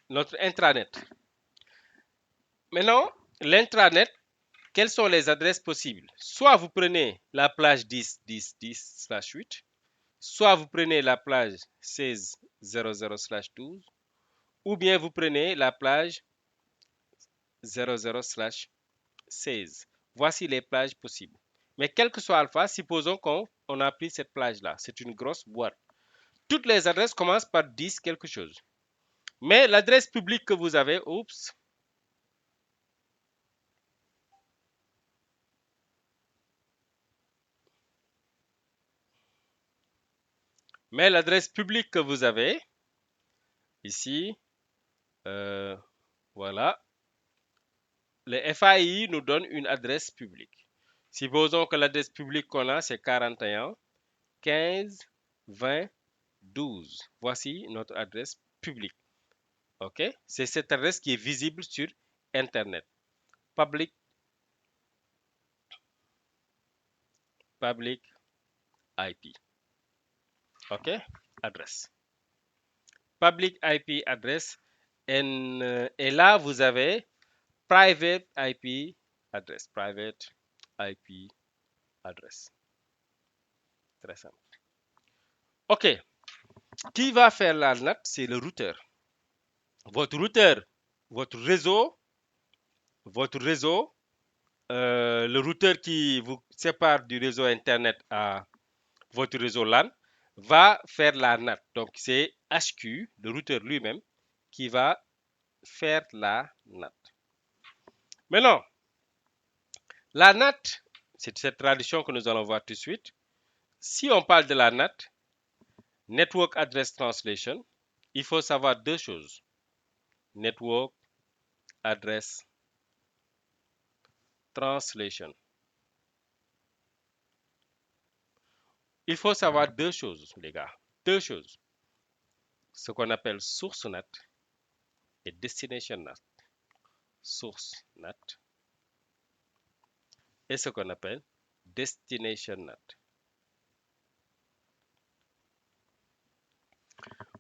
notre intranet. Maintenant, l'intranet, quelles sont les adresses possibles? Soit vous prenez la plage 10, 10, 10/8, soit vous prenez la plage 16, 00/12, ou bien vous prenez la plage 00/16. Voici les plages possibles. Mais quel que soit alpha, supposons qu'on a pris cette plage-là. C'est une grosse boîte. Toutes les adresses commencent par 10 quelque chose. Mais l'adresse publique que vous avez, oups, mais l'adresse publique que vous avez, ici, euh, voilà, les FAI nous donnent une adresse publique. Supposons que l'adresse publique qu'on a, c'est 41 15 20 12. Voici notre adresse publique. OK? C'est cette adresse qui est visible sur Internet. Public, public IP. OK? Adresse. Public IP address. Et là, vous avez private IP address. Private IP address. Très simple. OK. Qui va faire la NAT? C'est le routeur. Votre routeur, votre réseau, le routeur qui vous sépare du réseau Internet à votre réseau LAN, va faire la NAT. Donc, c'est HQ, le routeur lui-même, qui va faire la NAT. Maintenant, la NAT, c'est cette tradition que nous allons voir tout de suite. Si on parle de la NAT, Network Address Translation, il faut savoir deux choses. Network Address Translation. Il faut savoir deux choses, les gars. Deux choses. Ce qu'on appelle source NAT et destination NAT. Source NAT et ce qu'on appelle destination NAT.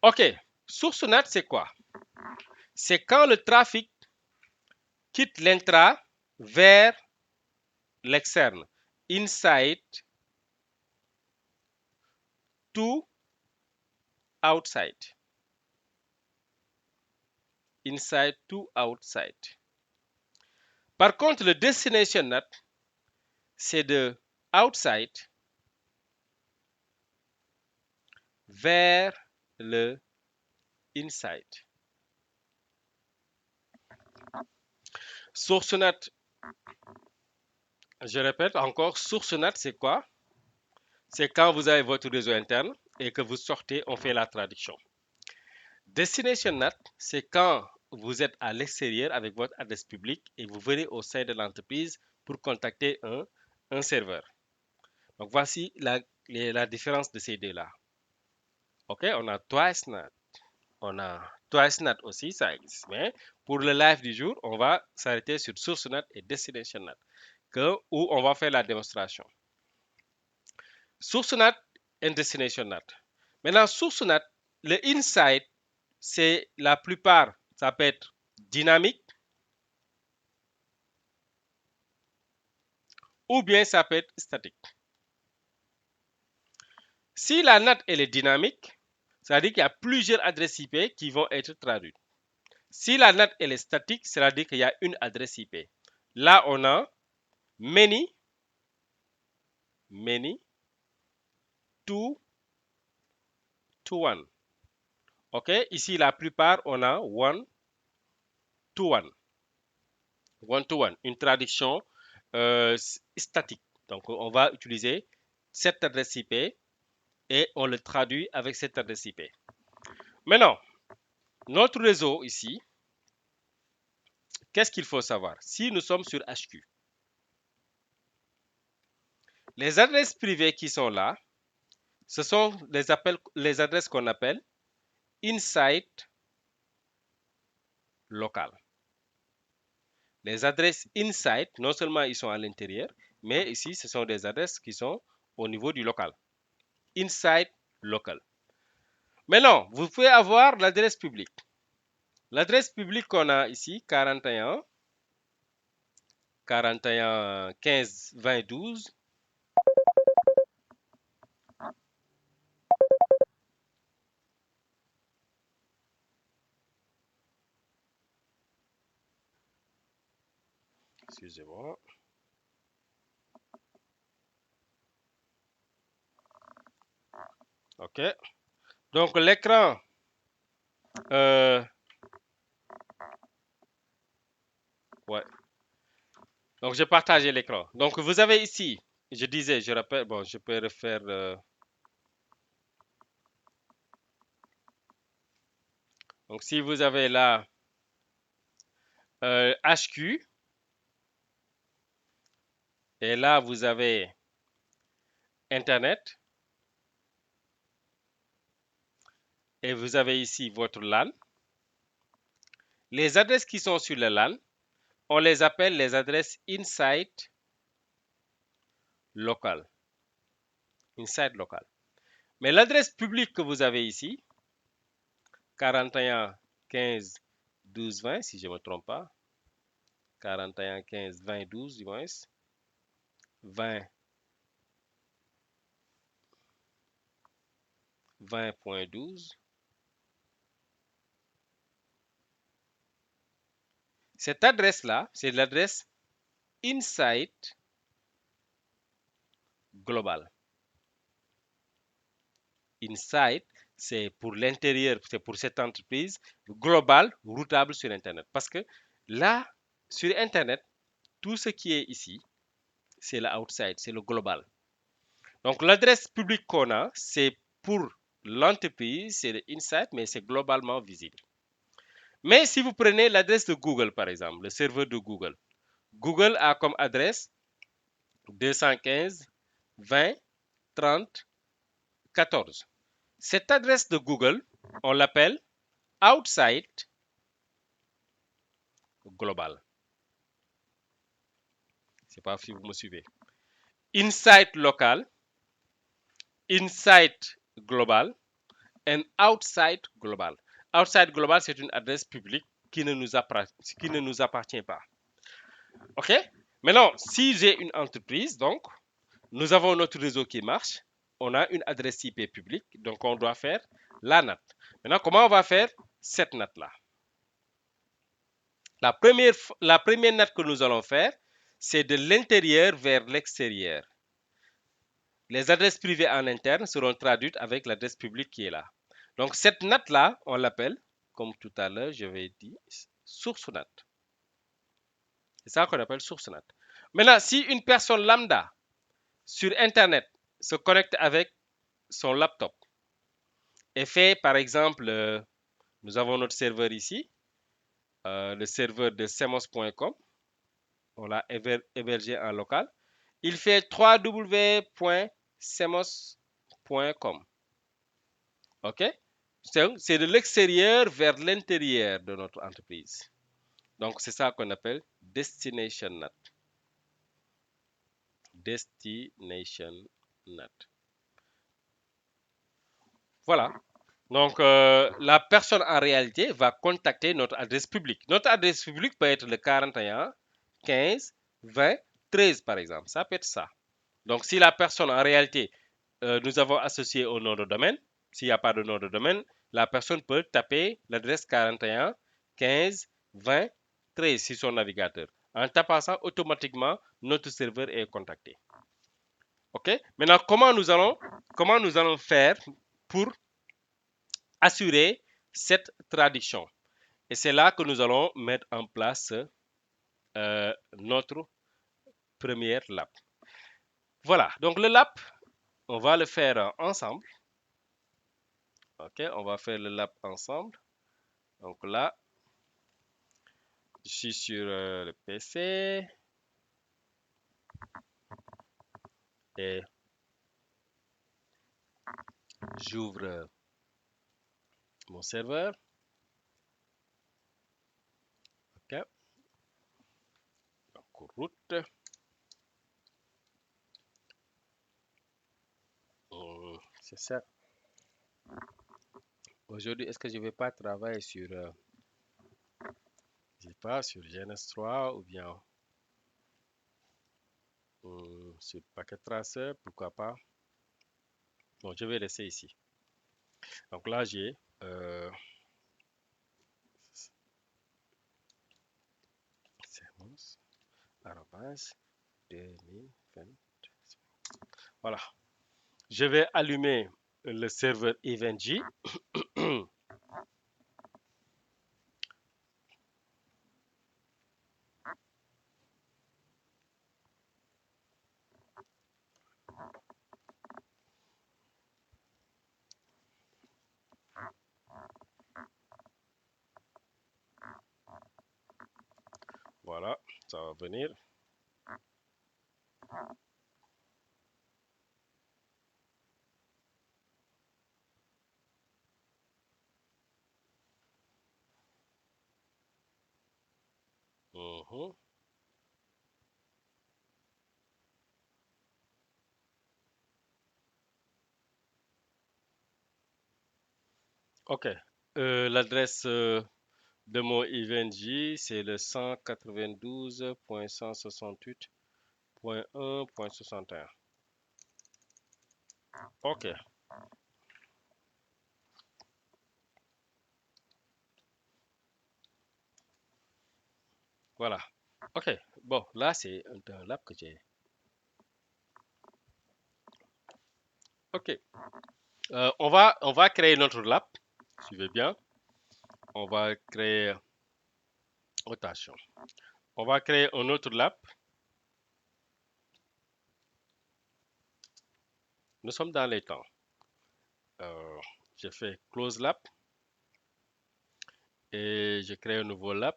OK. Source NAT, c'est quoi? C'est quand le trafic quitte l'intra vers l'externe. Inside to outside. Inside to outside. Par contre, le destination NAT, c'est de outside vers le inside. Source NAT, je répète encore, source NAT, c'est quoi? C'est quand vous avez votre réseau interne et que vous sortez, on fait la traduction. Destination NAT, c'est quand vous êtes à l'extérieur avec votre adresse publique et vous venez au sein de l'entreprise pour contacter un serveur. Donc voici la différence de ces deux-là. OK, on a Twice NAT. On a Twice NAT aussi, ça existe. Mais pour le live du jour, on va s'arrêter sur Source NAT et Destination NAT, où on va faire la démonstration. Source NAT et Destination NAT. Maintenant, Source NAT, le inside, c'est la plupart, ça peut être dynamique ou bien ça peut être statique. Si la NAT elle est dynamique, ça veut dire qu'il y a plusieurs adresses IP qui vont être traduites. Si la NAT elle est statique, ça veut dire qu'il y a une adresse IP. Là, on a many to one. OK? Ici, la plupart, on a one to one. One to one. Une traduction statique. Donc, on va utiliser cette adresse IP et on le traduit avec cette adresse IP. Maintenant, notre réseau ici, qu'est-ce qu'il faut savoir? Si nous sommes sur HQ, les adresses privées qui sont là, ce sont les adresses qu'on appelle inside local. Les adresses inside, non seulement ils sont à l'intérieur, mais ici, ce sont des adresses qui sont au niveau du local. Inside local. Maintenant, vous pouvez avoir l'adresse publique. l'adresse publique qu'on a ici, 41 15 20 12. Excusez-moi. OK. Donc l'écran, euh, ouais. Donc j'ai partagé l'écran. Donc vous avez ici, je disais, je rappelle, bon, je peux refaire. Donc si vous avez là HQ, et là vous avez Internet, et vous avez ici votre LAN. Les adresses qui sont sur le LAN, on les appelle les adresses inside local. Inside local. Mais l'adresse publique que vous avez ici, 41 15 12 20, si je ne me trompe pas, 41 15 20 12 du moins, 20 20.12. Cette adresse-là, c'est l'adresse inside global. Inside, c'est pour l'intérieur, c'est pour cette entreprise. Global, routable sur Internet. Parce que là, sur Internet, tout ce qui est ici, c'est le outside, c'est le global. Donc l'adresse publique qu'on a, c'est pour l'entreprise, c'est le inside, mais c'est globalement visible. Mais si vous prenez l'adresse de Google, par exemple, le serveur de Google, Google a comme adresse 215 20 30 14. Cette adresse de Google, on l'appelle outside global. Je ne sais pas si vous me suivez. Inside local, inside global, and outside global. Outside global, c'est une adresse publique qui ne nous appartient pas. OK? Maintenant, si j'ai une entreprise, donc, nous avons notre réseau qui marche, on a une adresse IP publique, donc on doit faire la NAT. Maintenant, comment on va faire cette NAT-là? La première NAT que nous allons faire, c'est de l'intérieur vers l'extérieur. Les adresses privées en interne seront traduites avec l'adresse publique qui est là. Donc cette NAT-là, on l'appelle, comme tout à l'heure, je vais dire, source NAT. C'est ça qu'on appelle source NAT. Maintenant, si une personne lambda sur Internet se connecte avec son laptop et fait, par exemple, nous avons notre serveur ici, le serveur de semos.com, on l'a hébergé en local. Il fait www.semos.com. OK? C'est de l'extérieur vers l'intérieur de notre entreprise. Donc, c'est ça qu'on appelle Destination NAT. Destination NAT. Voilà. Donc, la personne en réalité va contacter notre adresse publique. Notre adresse publique peut être le 41 15 20 13 par exemple. Ça peut être ça. Donc, si la personne en réalité, nous avons associé au nom de domaine, s'il n'y a pas de nom de domaine, la personne peut taper l'adresse 41 15 20 13 sur son navigateur. En tapant ça, automatiquement, notre serveur est contacté. OK? Maintenant, comment nous allons faire pour assurer cette traduction? Et c'est là que nous allons mettre en place notre première lab. Voilà, donc le lab, on va le faire ensemble. OK, on va faire le lab ensemble. Donc là, je suis sur le PC et j'ouvre mon serveur. OK, donc route. C'est ça. Aujourd'hui, est-ce que je ne vais pas travailler sur sais pas, sur GNS3 ou bien sur Packet Tracer, pourquoi pas. Bon, je vais laisser ici. Donc là, j'ai sermons, arrobase, 2020. Voilà. Je vais allumer le serveur EventJ. Voilà, ça va venir. Mhm. OK. L'adresse de mon EventJ, c'est le 192.168.1.61. OK, voilà. OK, bon, là, c'est un lab que j'ai. OK, on va créer notre lab. Suivez bien. On va créer, attention, on va créer un autre lab. Nous sommes dans les temps. Euh, je fais close lab et je crée un nouveau lab.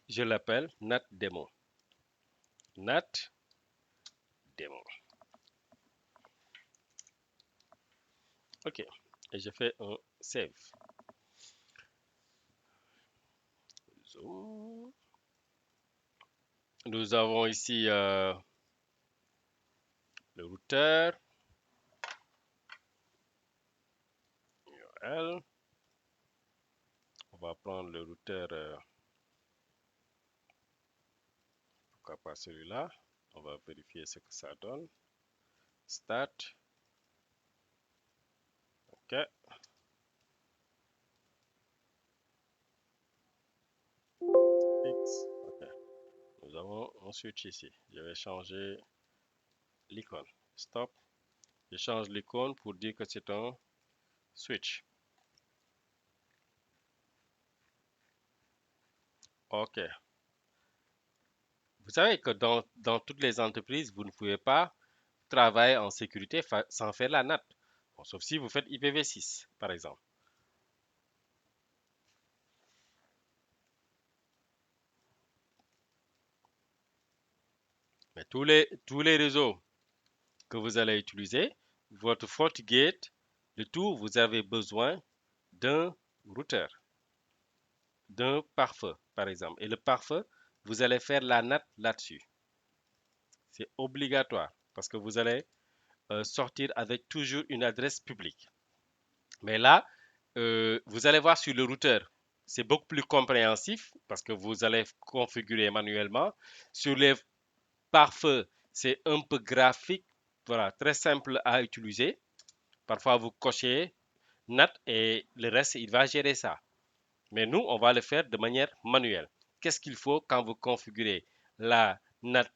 Je l'appelle NAT Demo. NAT Demo. OK. Et je fais un save. Zoom. Nous avons ici le routeur. URL. On va prendre le routeur, pourquoi pas celui-là. On va vérifier ce que ça donne. Start. OK. X. OK. Nous avons un switch ici. Je vais changer l'icône. Stop. Je change l'icône pour dire que c'est un switch. OK. Vous savez que dans toutes les entreprises, vous ne pouvez pas travailler en sécurité sans faire la NAT. Bon, sauf si vous faites IPv6, par exemple. Mais tous les réseaux que vous allez utiliser, votre FortiGate, le tout, vous avez besoin d'un routeur, d'un pare-feu, par exemple. Et le pare-feu, vous allez faire la NAT là-dessus. C'est obligatoire parce que vous allez sortir avec toujours une adresse publique. Mais là, vous allez voir sur le routeur, c'est beaucoup plus compréhensif parce que vous allez configurer manuellement. Sur les pare-feu, c'est un peu graphique, voilà, très simple à utiliser. Parfois, vous cochez NAT et le reste, il va gérer ça. Mais nous, on va le faire de manière manuelle. Qu'est-ce qu'il faut quand vous configurez la NAT,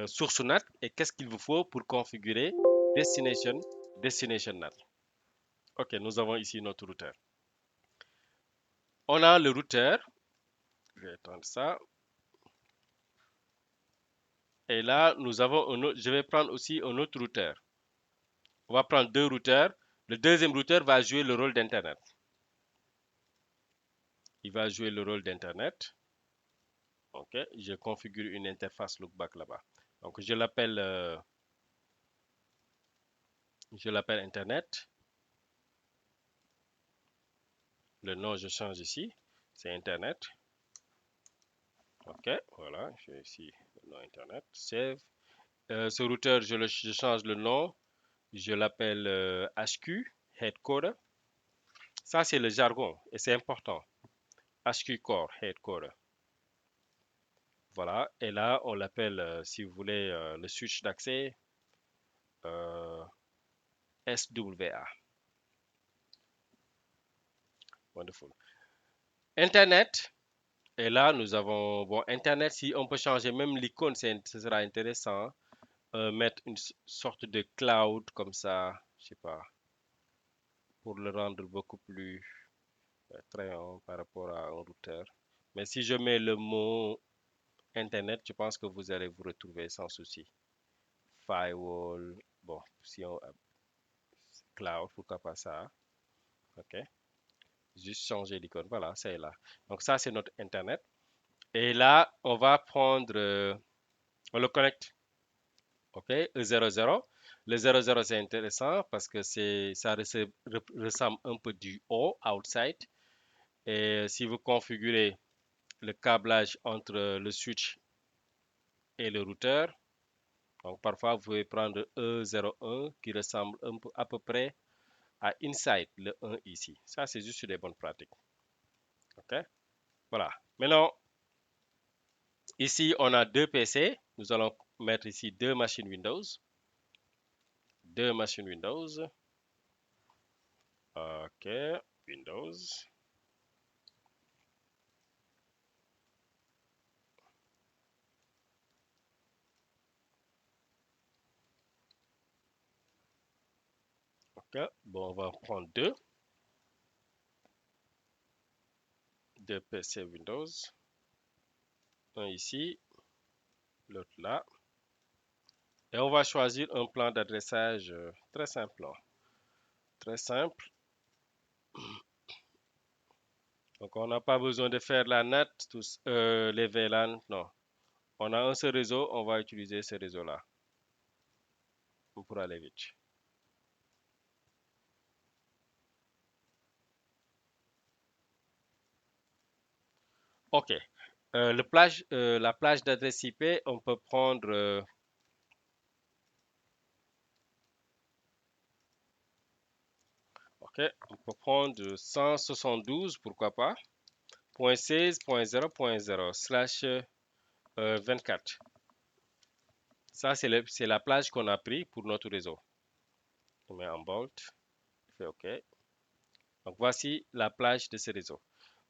source NAT et qu'est-ce qu'il vous faut pour configurer destination NAT? OK, nous avons ici notre routeur. On a le routeur. Je vais étendre ça. Et là, nous avons un autre. Je vais prendre aussi un autre routeur. On va prendre deux routeurs. Le deuxième routeur va jouer le rôle d'Internet. Il va jouer le rôle d'Internet. OK, je configure une interface loopback là-bas. Donc, je l'appelle Internet. Le nom, je change ici. C'est Internet. OK, voilà, j'ai ici le nom Internet. Save. Ce routeur, je change le nom. Je l'appelle HQ, Headquarter. Ça, c'est le jargon et c'est important. HQ Core, Headquarter. Voilà. Et là, on l'appelle, si vous voulez, le switch d'accès euh, SWA. Wonderful. Internet. Et là, nous avons, bon, Internet, si on peut changer même l'icône, ce sera intéressant, hein. Mettre une sorte de cloud comme ça, je sais pas, pour le rendre beaucoup plus attrayant par rapport à un routeur. Mais si je mets le mot Internet, je pense que vous allez vous retrouver sans souci. Firewall, bon, si on cloud, pourquoi pas ça, ok. Juste changer l'icône, voilà, c'est là. Donc ça, c'est notre Internet. Et là, on va prendre, on le connecte. OK, E00. Le 00, c'est intéressant parce que ça ressemble un peu du O, outside. Et si vous configurez le câblage entre le switch et le routeur, donc parfois vous pouvez prendre E01 qui ressemble un peu, à peu près à inside, le 1 ici. Ça, c'est juste des bonnes pratiques. OK, voilà. Maintenant, ici, on a deux PC. Nous allons mettre ici deux machines Windows. Deux machines Windows. OK, Windows. OK, bon, on va prendre deux PC Windows. Un ici, l'autre là. Et on va choisir un plan d'adressage très simple, hein. Très simple. Donc, on n'a pas besoin de faire la NAT, les VLAN, non. On a un seul réseau, on va utiliser ce réseau-là pour aller vite. OK. La plage d'adresse IP, on peut prendre, OK, on peut prendre 172, pourquoi pas, .16.0.0 slash 24. Ça, c'est la plage qu'on a pris pour notre réseau. On met en bold, on fait OK. Donc, voici la plage de ce réseau.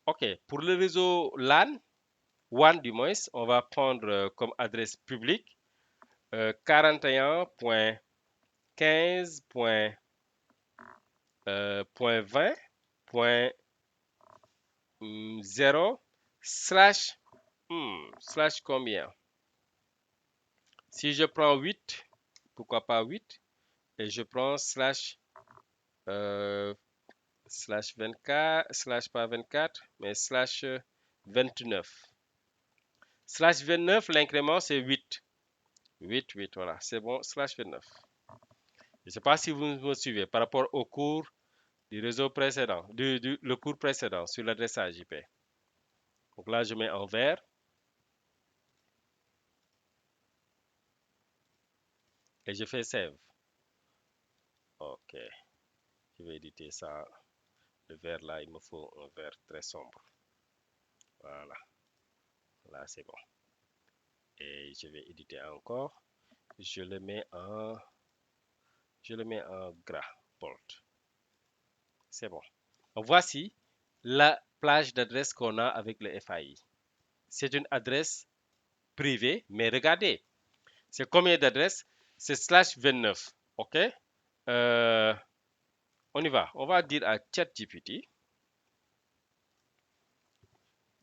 OK, pour le réseau LAN, WAN du moins, on va prendre comme adresse publique 41.15.20.0 slash, slash combien? Si je prends 8, pourquoi pas 8? Et je prends slash euh, slash 24, slash pas 24, mais slash 29. Slash 29, l'incrément, c'est 8. 8, 8, voilà, c'est bon, slash 29. Je ne sais pas si vous me suivez par rapport au cours du réseau précédent, le cours précédent sur l'adressage IP. Donc là, je mets en vert et je fais save. OK, je vais éditer ça. Le vert là, il me faut un vert très sombre. Voilà, là c'est bon. Et je vais éditer encore. Je le mets en, je le mets en gras, bold. C'est bon. Donc, voici la plage d'adresse qu'on a avec le FAI. C'est une adresse privée, mais regardez, c'est combien d'adresses? C'est slash 29. OK? Euh, on y va. On va dire à ChatGPT.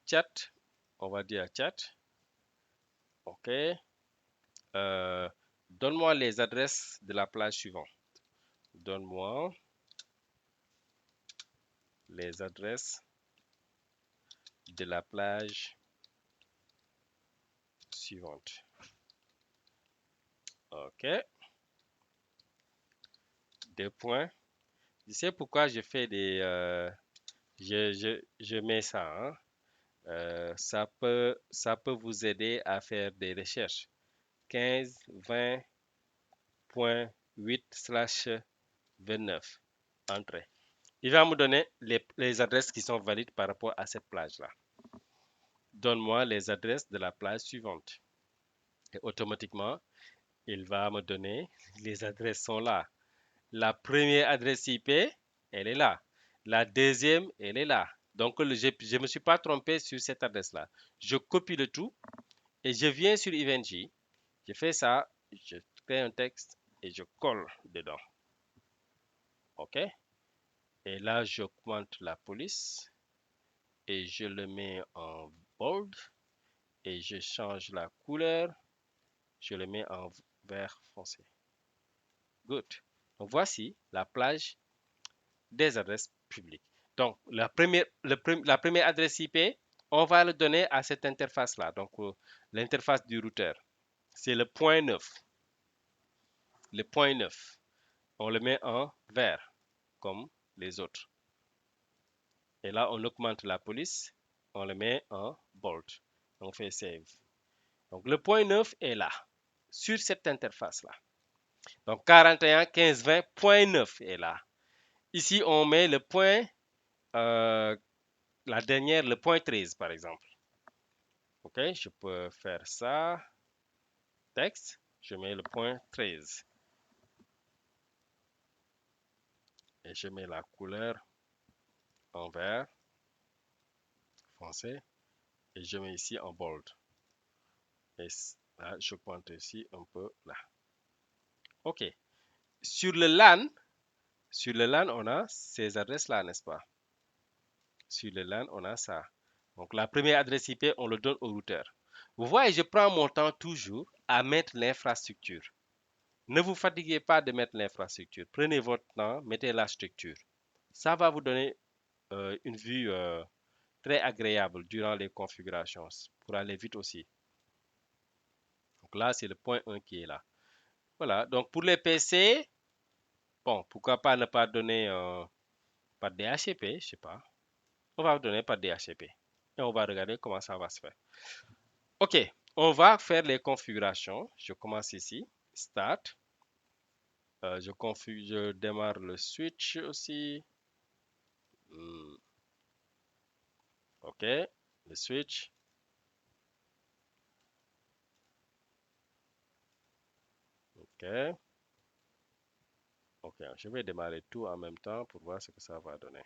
Chat. On va dire à chat. OK. Euh, donne-moi les adresses de la plage suivante. Donne-moi les adresses de la plage suivante. OK. Deux points. Tu sais pourquoi je fais des... je mets ça, hein? Ça peut vous aider à faire des recherches. 15, 20.8 slash 29. Entrée. Il va me donner les adresses qui sont valides par rapport à cette plage-là. donne-moi les adresses de la plage suivante. Et automatiquement, il va me donner, les adresses sont là. La première adresse IP, elle est là. La deuxième, elle est là. Donc, je ne me suis pas trompé sur cette adresse-là. Je copie le tout et je viens sur EventJ. Je fais ça, je crée un texte et je colle dedans. OK? Et là, j'augmente la police et je le mets en bold et je change la couleur. Je le mets en vert foncé. Good. Donc, voici la plage des adresses publiques. Donc, la première adresse IP, on va le donner à cette interface-là. Donc, l'interface du routeur. C'est le point 9. Le point 9. On le met en vert, comme les autres. Et là, on augmente la police. On le met en bold. On fait save. Donc, le point 9 est là, sur cette interface-là. Donc, 41, 15, 20, point 9 est là. Ici, on met le point, la dernière, le point 13, par exemple. OK, je peux faire ça. Texte, je mets le point 13. Et je mets la couleur en vert foncé. Et je mets ici en bold. Et là, je pointe ici un peu là. OK. Sur le LAN, on a ces adresses-là, n'est-ce pas? Sur le LAN, on a ça. Donc, la première adresse IP, on le donne au routeur. Vous voyez, je prends mon temps toujours à mettre l'infrastructure. Ne vous fatiguez pas de mettre l'infrastructure. Prenez votre temps, mettez la structure. Ça va vous donner une vue très agréable durant les configurations pour aller vite aussi. Donc là, c'est le point 1 qui est là. Voilà, donc pour les PC, bon, pourquoi pas ne pas donner par DHCP, je sais pas. On va donner par DHCP. Et on va regarder comment ça va se faire. OK, on va faire les configurations. Je commence ici, Start. Je démarre le switch aussi. OK, le switch. OK. OK, je vais démarrer tout en même temps pour voir ce que ça va donner.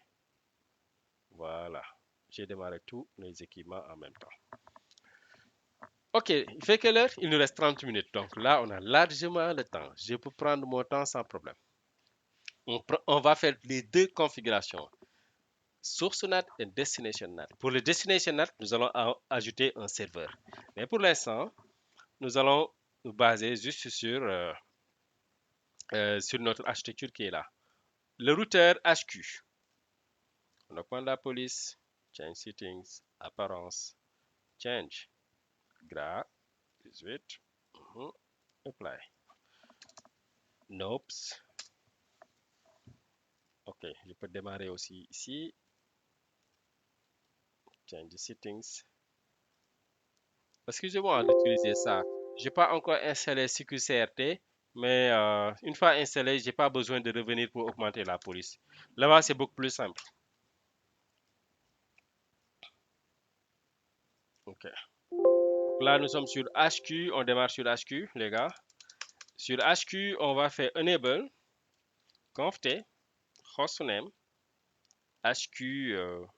Voilà, j'ai démarré tous les équipements en même temps. OK, il fait quelle heure? Il nous reste 30 minutes. Donc là, on a largement le temps. Je peux prendre mon temps sans problème. On va faire les deux configurations, Source NAT et Destination NAT. Pour le Destination NAT, nous allons ajouter un serveur. Mais pour l'instant, nous allons nous baser juste sur notre architecture qui est là. Le routeur HQ. On augmente la police, change settings, apparence, change, gras, 18, apply. Nope. OK, je peux démarrer aussi ici. Change the settings. Excusez-moi d'utiliser ça. Je n'ai pas encore installé CQCRT, mais une fois installé, je n'ai pas besoin de revenir pour augmenter la police. Là-bas, c'est beaucoup plus simple. OK. Donc là, nous sommes sur HQ. On démarre sur HQ, les gars. Sur HQ, on va faire enable, conft, hostname, HQ-core,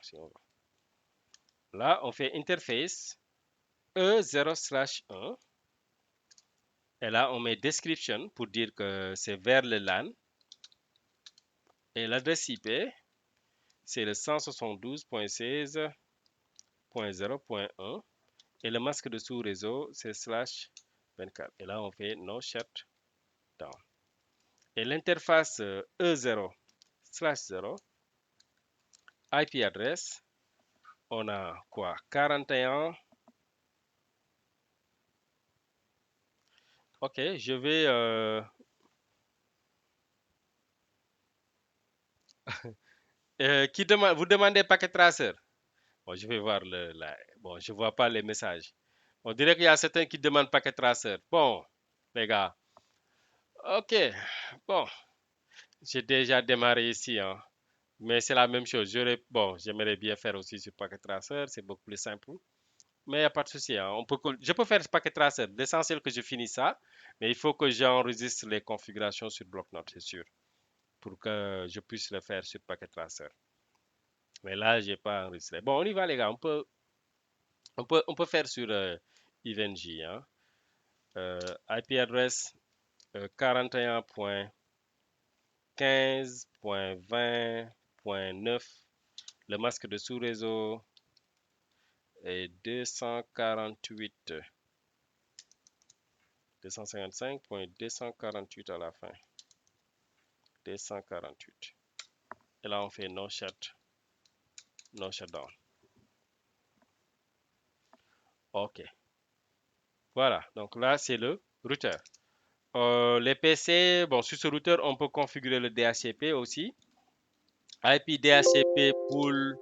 si on veut. Là, on fait interface E0/1. Et là, on met description pour dire que c'est vers le LAN. Et l'adresse IP, c'est le 172.16.0.1. Et le masque de sous-réseau, c'est /24. Et là, on fait no shutdown. Et l'interface E0/0, IP adresse, on a quoi? 41. OK, je vais... vous demandez paquet tracer. Bon, je vais voir bon, je vois pas les messages. On dirait qu'il y a certains qui demandent paquet tracer. Bon, les gars. OK, bon, j'ai déjà démarré ici, hein. Mais c'est la même chose. Bon, j'aimerais bien faire aussi sur Packet Tracer, c'est beaucoup plus simple. Mais il n'y a pas de souci, hein. Je peux faire Packet Tracer. L'essentiel que je finisse ça, mais il faut que j'enregistre les configurations sur bloc-notes, c'est sûr, pour que je puisse le faire sur Packet Tracer. Mais là, j'ai pas enregistré. Bon, on y va, les gars. On peut faire sur EVNG, hein. IP adresse 41.15.20.9. Le masque de sous-réseau est 255.248 à la fin. 248. Et là, on fait no shutdown. OK. Voilà. Donc là, c'est le routeur. Les PC, bon, sur ce routeur, on peut configurer le DHCP aussi. IP DHCP pool,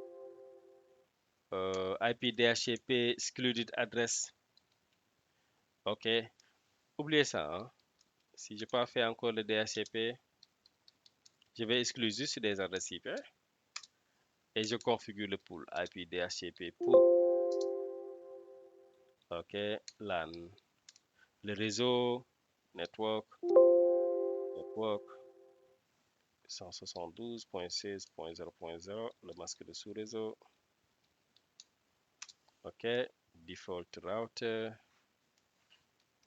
IP DHCP excluded address. OK. Oubliez ça, hein. Si je n'ai pas fait encore le DHCP, je vais exclure juste des adresses IP et je configure le pool IP DHCP pool. OK. LAN. Le réseau, network 172.16.0.0, le masque de sous-réseau. OK. Default router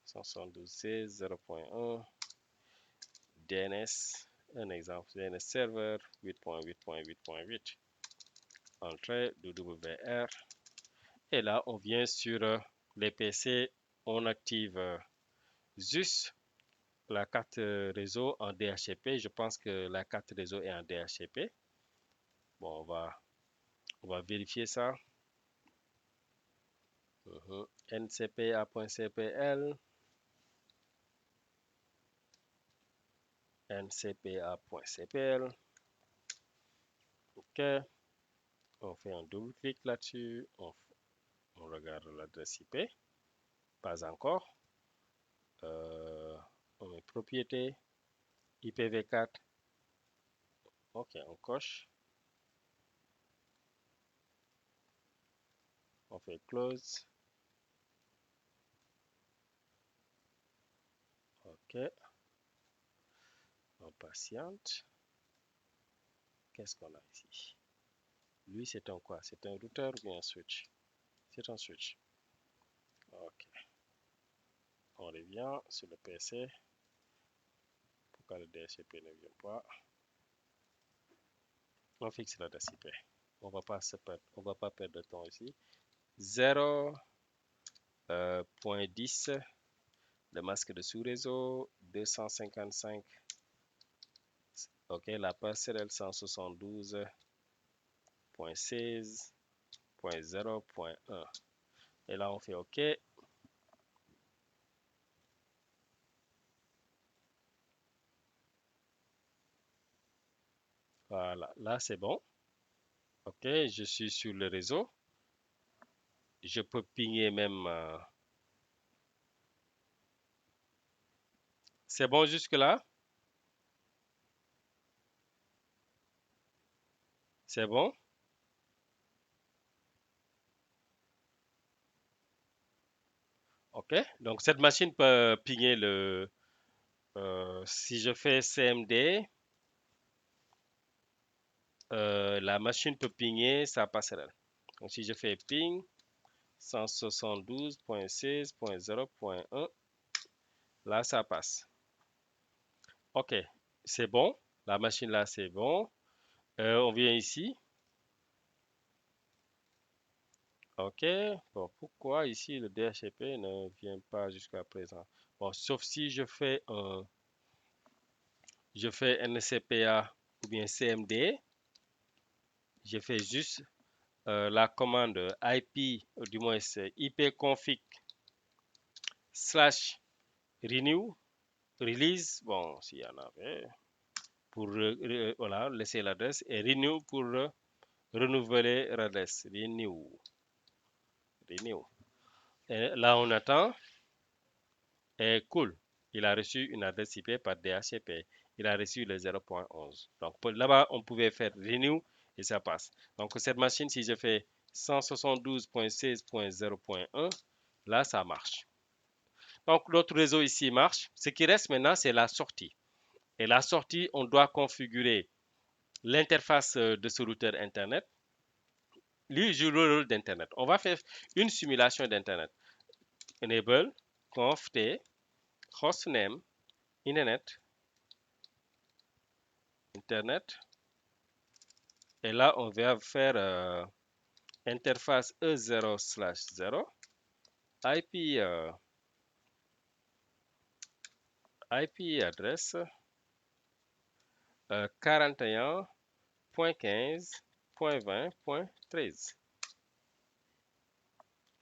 172.16.0.1. DNS, un exemple, DNS server 8.8.8.8. Entrée WR. Et là, on vient sur les PC, on active juste la carte réseau en DHCP. Je pense que la carte réseau est en DHCP. Bon, on va vérifier ça. ncpa.cpl, ncpa.cpl. OK. On fait un double clic là-dessus. On regarde l'adresse IP. Pas encore. On met propriété, IPv4. OK, on coche. On fait close. OK. On patiente. Qu'est-ce qu'on a ici? Lui, c'est un quoi? C'est un routeur ou bien un switch? C'est un switch. OK. On revient sur le PC. Pourquoi le DHCP ne vient pas? On fixe l'adresse IP. On va pas perdre de temps ici. 0.10, le masque de sous-réseau 255. OK, la passerelle 172.16.0.1. Et là, on fait OK. Voilà, là, c'est bon. OK, je suis sur le réseau. Je peux pinguer même. C'est bon jusque-là? C'est bon? OK. Donc, cette machine peut pinguer si je fais CMD, la machine peut pinguer sa passerelle. Donc, si je fais ping 172.16.0.1, là, ça passe. OK. C'est bon. La machine là, c'est bon. On vient ici. OK. Bon, pourquoi ici le DHCP ne vient pas jusqu'à présent? Bon, sauf si je fais NCPA ou bien CMD, je fais juste la commande IP, ou du moins c'est ipconfig slash renew, release, bon, s'il y en avait, pour voilà, laisser l'adresse, et renew pour renouveler l'adresse. Renew. Et là, on attend. Et cool. Il a reçu une adresse IP par DHCP. il a reçu le 0.11. Donc là-bas, on pouvait faire renew et ça passe. Donc cette machine, si je fais 172.16.0.1, là, ça marche. Donc notre réseau ici marche. Ce qui reste maintenant, c'est la sortie. Et la sortie, on doit configurer l'interface de ce routeur Internet. Lui joue le rôle d'Internet. On va faire une simulation d'Internet. Enable conf t hostname internet. Et là, on va faire interface E0/0 IP, IP adresse 41.15.20.13.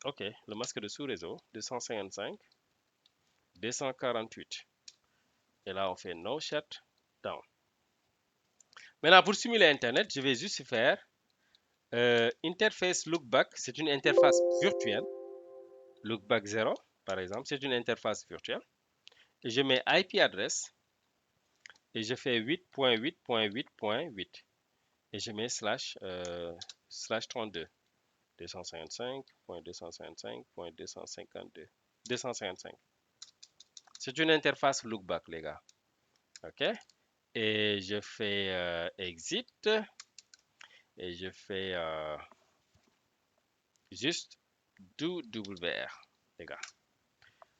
OK, le masque de sous-réseau 255.248. Et là, on fait no shutdown. Maintenant, pour simuler Internet, je vais juste faire interface lookback. C'est une interface virtuelle. Lookback 0, par exemple, c'est une interface virtuelle. Et je mets IP adresse et je fais 8.8.8.8 et je mets slash 32. 255.255.252. 255. C'est une interface lookback, les gars. OK? Et je fais exit et je fais juste do WR, les gars.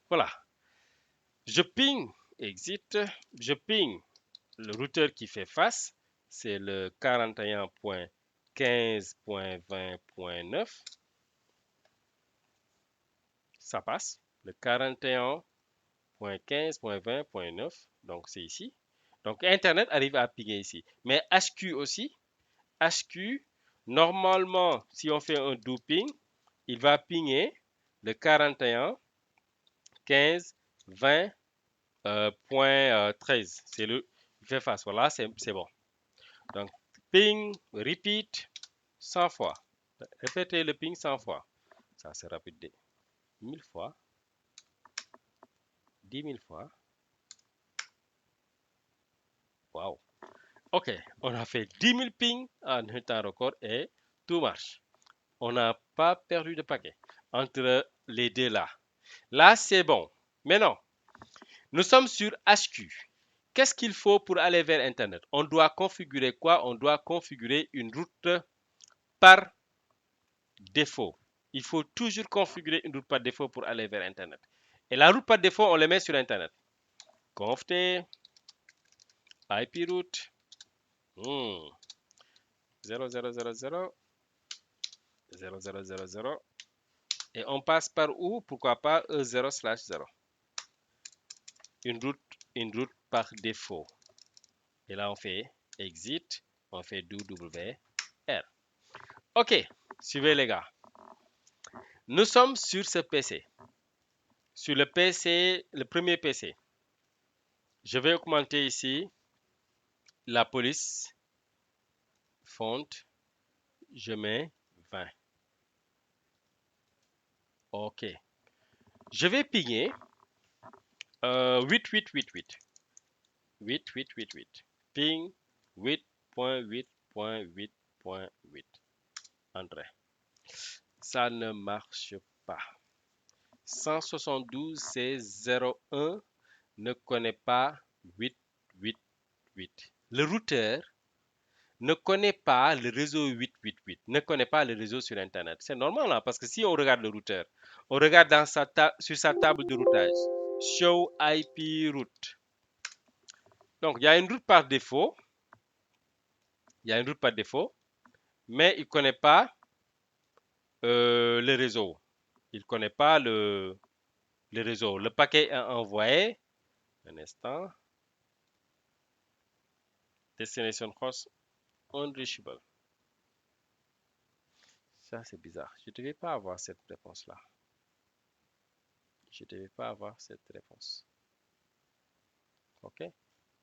Voilà. Je ping exit, je ping le routeur qui fait face, c'est le 41.15.20.9. Ça passe. Le 41.15.20.9, donc c'est ici. Donc Internet arrive à pinguer ici. Mais HQ aussi, HQ, normalement, si on fait un do ping, il va pinguer le 41.15.20.13. C'est le, il fait face. Voilà, c'est bon. Donc, ping, repeat 100 fois. Répétez le ping 100 fois. Ça, c'est rapide. 1000 fois, 10 000 fois. Waouh. OK, on a fait 10 000 pings en un temps record et tout marche. On n'a pas perdu de paquet entre les deux là. Là, c'est bon. Maintenant, nous sommes sur HQ. Qu'est-ce qu'il faut pour aller vers Internet? On doit configurer quoi? On doit configurer une route par défaut. Il faut toujours configurer une route par défaut pour aller vers Internet. Et la route par défaut, on le met sur Internet. conft IP route 0000 0000 et on passe par où? Pourquoi pas E0/0. Une route, une route par défaut. Et là, on fait exit, on fait do WR. OK, suivez les gars. Nous sommes sur ce PC. Sur le PC, le premier PC. Je vais augmenter ici la police font. Je mets 20. OK. Je vais pinguer 8888. 8888. Ping 8.8.8.8. Entrée. Ça ne marche pas. 172, c'est 01, ne connaît pas 888. Le routeur ne connaît pas le réseau 888, ne connaît pas le réseau sur Internet. C'est normal, hein, parce que si on regarde le routeur, on regarde sur sa table de routage, Show IP route. Donc, il y a une route par défaut, il y a une route par défaut, mais il ne connaît pas le réseau. Il ne connaît pas le réseau. Le paquet est envoyé. Un instant. Destination host unreachable. Ça, c'est bizarre. Je ne devais pas avoir cette réponse-là. Je ne devais pas avoir cette réponse. OK?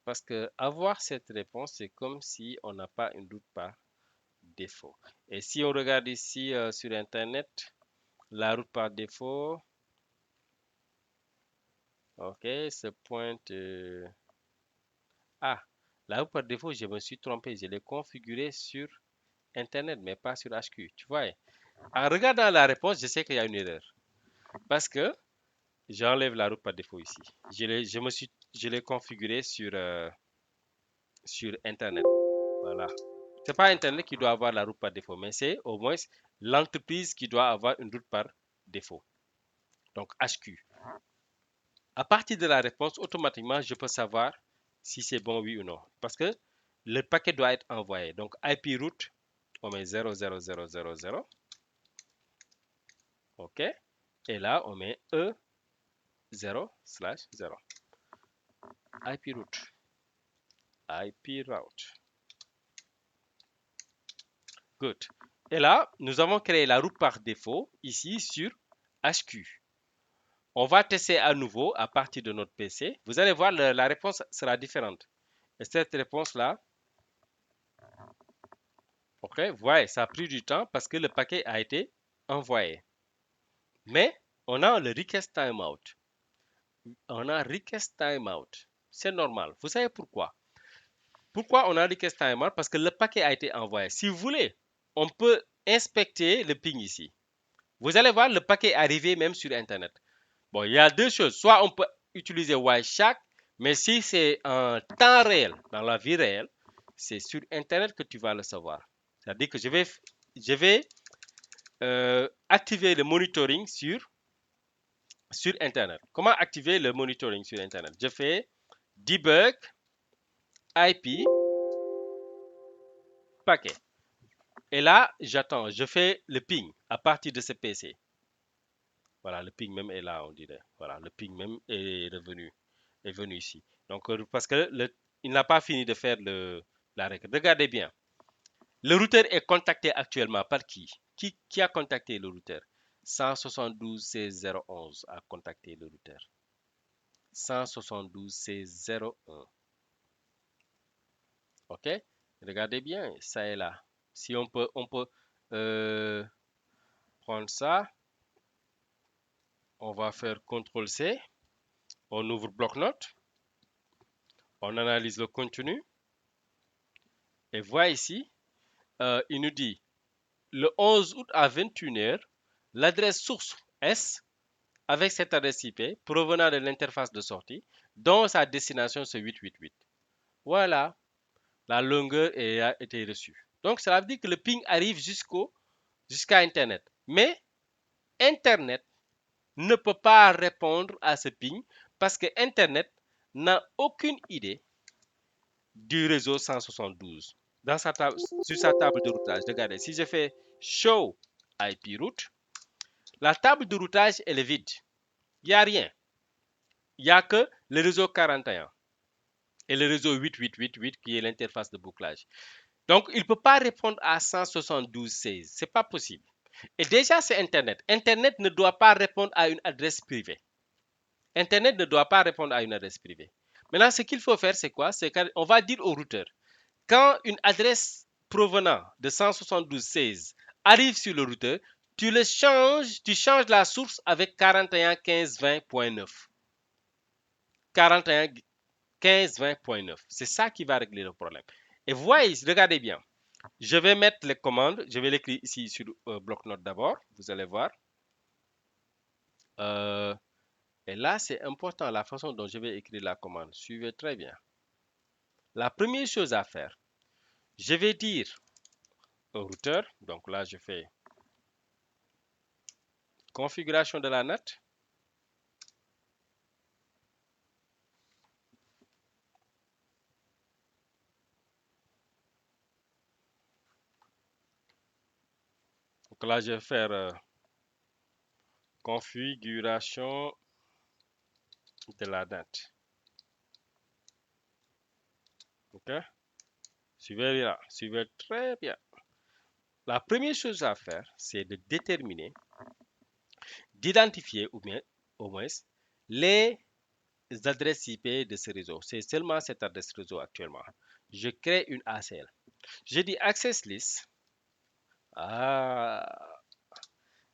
Parce que avoir cette réponse, c'est comme si on n'a pas une route par défaut. Et si on regarde ici sur Internet, la route par défaut, OK, se pointe Ah, là où par défaut, je me suis trompé. Je l'ai configuré sur Internet, mais pas sur HQ. Tu vois, en regardant la réponse, je sais qu'il y a une erreur. Parce que j'enlève la route par défaut ici. Je l'ai configuré sur Internet. Voilà. C'est pas Internet qui doit avoir la route par défaut, mais c'est au moins l'entreprise qui doit avoir une route par défaut. Donc HQ. À partir de la réponse, automatiquement, je peux savoir si c'est bon, oui ou non. Parce que le paquet doit être envoyé. Donc IP route, on met 00000. OK. Et là, on met E0/0. IP route. IP route. Good. Et là, nous avons créé la route par défaut ici sur HQ. On va tester à nouveau à partir de notre PC. Vous allez voir, la réponse sera différente. Et cette réponse-là, OK, vous voyez, ça a pris du temps parce que le paquet a été envoyé. Mais on a le request timeout. On a request timeout. C'est normal. Vous savez pourquoi? Pourquoi on a request timeout? Parce que le paquet a été envoyé. Si vous voulez, on peut inspecter le ping ici. Vous allez voir le paquet arriver même sur Internet. Bon, il y a deux choses. Soit on peut utiliser Wireshark, mais si c'est en temps réel, dans la vie réelle, c'est sur Internet que tu vas le savoir. C'est-à-dire que je vais activer le monitoring sur Internet. Comment activer le monitoring sur Internet? Je fais debug IP paquet. Et là, j'attends. Je fais le ping à partir de ce PC. Voilà, le ping même est là, on dirait. Voilà, le ping même est venu ici. Donc, parce que il n'a pas fini de faire la règle. Regardez bien. Le routeur est contacté actuellement par qui? Qui a contacté le routeur? 172.16.0.11 a contacté le routeur. 172.16.0.1. OK? Regardez bien, ça est là. Si on peut euh, prendre ça, on va faire CTRL-C, on ouvre bloc-notes, on analyse le contenu, et voilà ici, il nous dit le 11 août à 21 h, l'adresse source S avec cette adresse IP provenant de l'interface de sortie dont sa destination c'est 888. Voilà, la longueur a été reçue. Donc cela veut dire que le ping arrive jusqu'à Internet. Mais Internet ne peut pas répondre à ce ping parce que Internet n'a aucune idée du réseau 172. Sur sa table de routage, regardez, si je fais show IP route, la table de routage elle est vide. Il n'y a rien. Il n'y a que le réseau 41 et le réseau 8888 qui est l'interface de bouclage. Donc, il ne peut pas répondre à 172.16. Ce n'est pas possible. Et déjà, c'est Internet. Internet ne doit pas répondre à une adresse privée. Internet ne doit pas répondre à une adresse privée. Maintenant, ce qu'il faut faire, c'est quoi? C'est qu'on va dire au routeur, quand une adresse provenant de 172.16 arrive sur le routeur, tu changes la source avec 41.15.20.9. 41.15.20.9. C'est ça qui va régler le problème. Et voyez, regardez bien. Je vais mettre les commandes. Je vais l'écrire ici sur bloc-notes d'abord. Vous allez voir. Euh, et là, c'est important la façon dont je vais écrire la commande. Suivez très bien. La première chose à faire, je vais dire au routeur. Donc là, je fais configuration de la NAT. Donc là, je vais faire configuration de la NAT. OK? Suivez là. Suivez très bien. La première chose à faire, c'est de déterminer, d'identifier ou bien au moins les adresses IP de ce réseau. C'est seulement cette adresse réseau actuellement. Je crée une ACL. Je dis access list. Ah,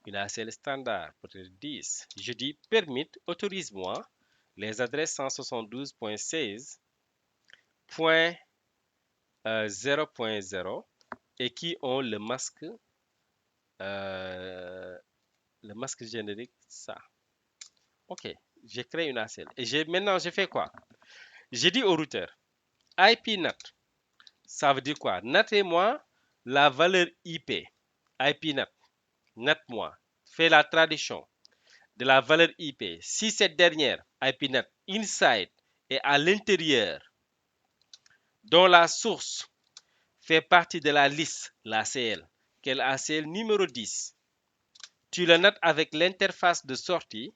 une ACL standard, peut-être 10. Je dis permit, autorise-moi les adresses 172.16 point 0.0 et qui ont le masque générique, ça. OK, j'ai créé une ACL. Et maintenant, j'ai fait quoi? J'ai dit au routeur, IP NAT, ça veut dire quoi? NAT-moi la valeur IP. IP NAT, NAT-moi, fais la traduction de la valeur IP. Si cette dernière, IP NAT, inside est à l'intérieur, dont la source fait partie de la liste, l'ACL, quelle ACL numéro 10, tu le notes avec l'interface de sortie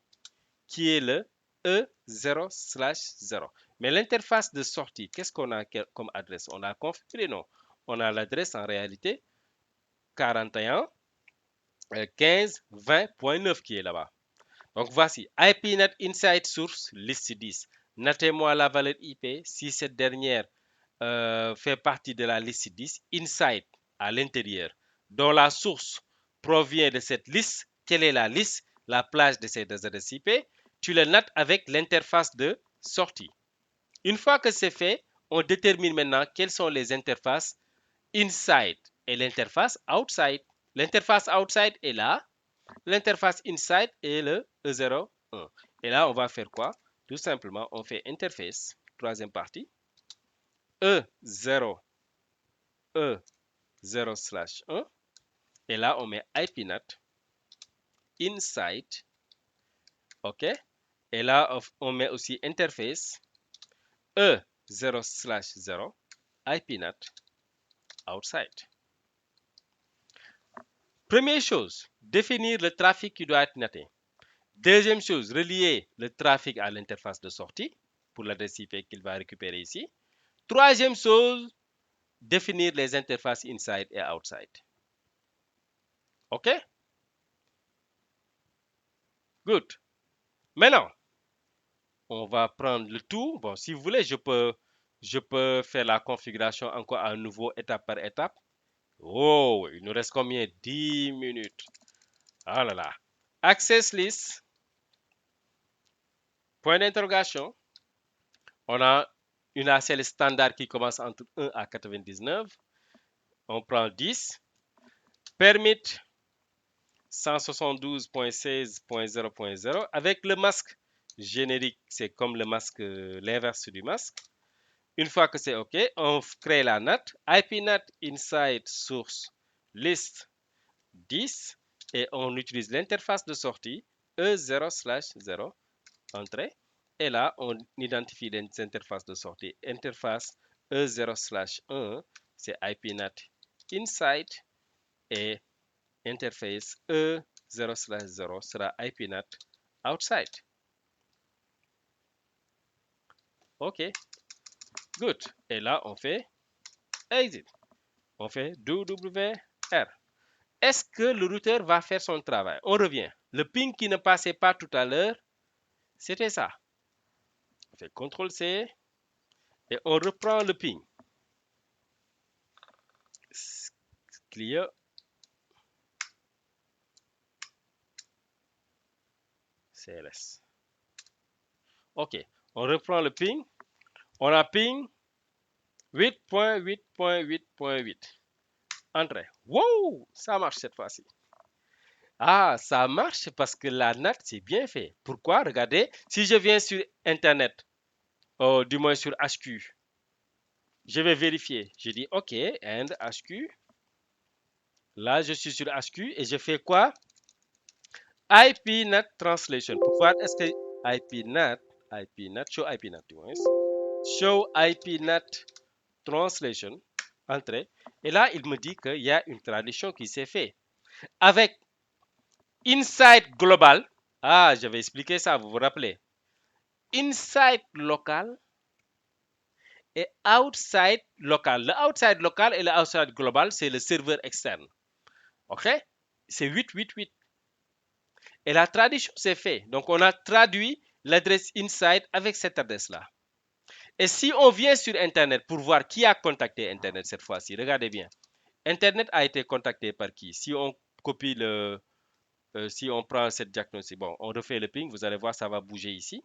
qui est le E0/0. Mais l'interface de sortie, qu'est-ce qu'on a comme adresse? On a configuré, non? On a l'adresse en réalité 41 15 20.9 qui est là-bas. Donc voici IPNet Inside Source liste 10. Notez-moi la valeur IP si cette dernière fait partie de la liste 10, inside à l'intérieur, dont la source provient de cette liste. Quelle est la liste? La plage de ces deux adresses IP. Tu le notes avec l'interface de sortie. Une fois que c'est fait, on détermine maintenant quelles sont les interfaces inside et l'interface outside. L'interface outside est là. L'interface inside est le E0, 1. Et là, on va faire quoi? Tout simplement, on fait interface, troisième partie, E0, E0/1. Et là, on met IPNAT inside. OK? Et là, on met aussi interface E0/0 IPNAT outside. Première chose, définir le trafic qui doit être naté. Deuxième chose, relier le trafic à l'interface de sortie pour l'adresse IP qu'il va récupérer ici. Troisième chose, définir les interfaces inside et outside. OK? Good. Maintenant, on va prendre le tout. Bon, si vous voulez, je peux faire la configuration encore à nouveau étape par étape. Oh, il nous reste combien? 10 minutes. Ah là là. Access list. Point d'interrogation. On a une ACL standard qui commence entre 1 à 99. On prend 10. Permit 172.16.0.0 avec le masque générique. C'est comme le masque, l'inverse du masque. Une fois que c'est OK, on crée la NAT, IPNAT inside source list 10 et on utilise l'interface de sortie E0/0 entrée. Et là, on identifie les interfaces de sortie. Interface E0/1, c'est IPNAT inside et interface E0/0 sera IPNAT outside. OK, good. Et là, on fait exit. On fait WR. Est-ce que le routeur va faire son travail? On revient. Le ping qui ne passait pas tout à l'heure, c'était ça. On fait CTRL-C et on reprend le ping. Clear. CLS. OK. On reprend le ping. On a ping 8.8.8.8. Entrée. Wow! Ça marche cette fois-ci. Ah, ça marche parce que la NAT, c'est bien fait. Pourquoi? Regardez, si je viens sur Internet, du moins sur HQ, je vais vérifier. Je dis OK, and HQ. Là, je suis sur HQ et je fais quoi? IPNAT translation. Pour voir est-ce que IPNAT, show IPNAT, du moins. Show IPNAT translation. Entrée. Et là, il me dit qu'il y a une traduction qui s'est faite. Avec inside global. Ah, j'avais expliqué ça, vous vous rappelez. Inside local et outside local. Le outside local et le outside global, c'est le serveur externe. OK? C'est 888. Et la traduction, c'est fait. Donc, on a traduit l'adresse inside avec cette adresse-là. Et si on vient sur Internet pour voir qui a contacté Internet cette fois-ci, regardez bien. Internet a été contacté par qui? Si on copie si on prend cette diagnostic, bon, on refait le ping, vous allez voir, ça va bouger ici.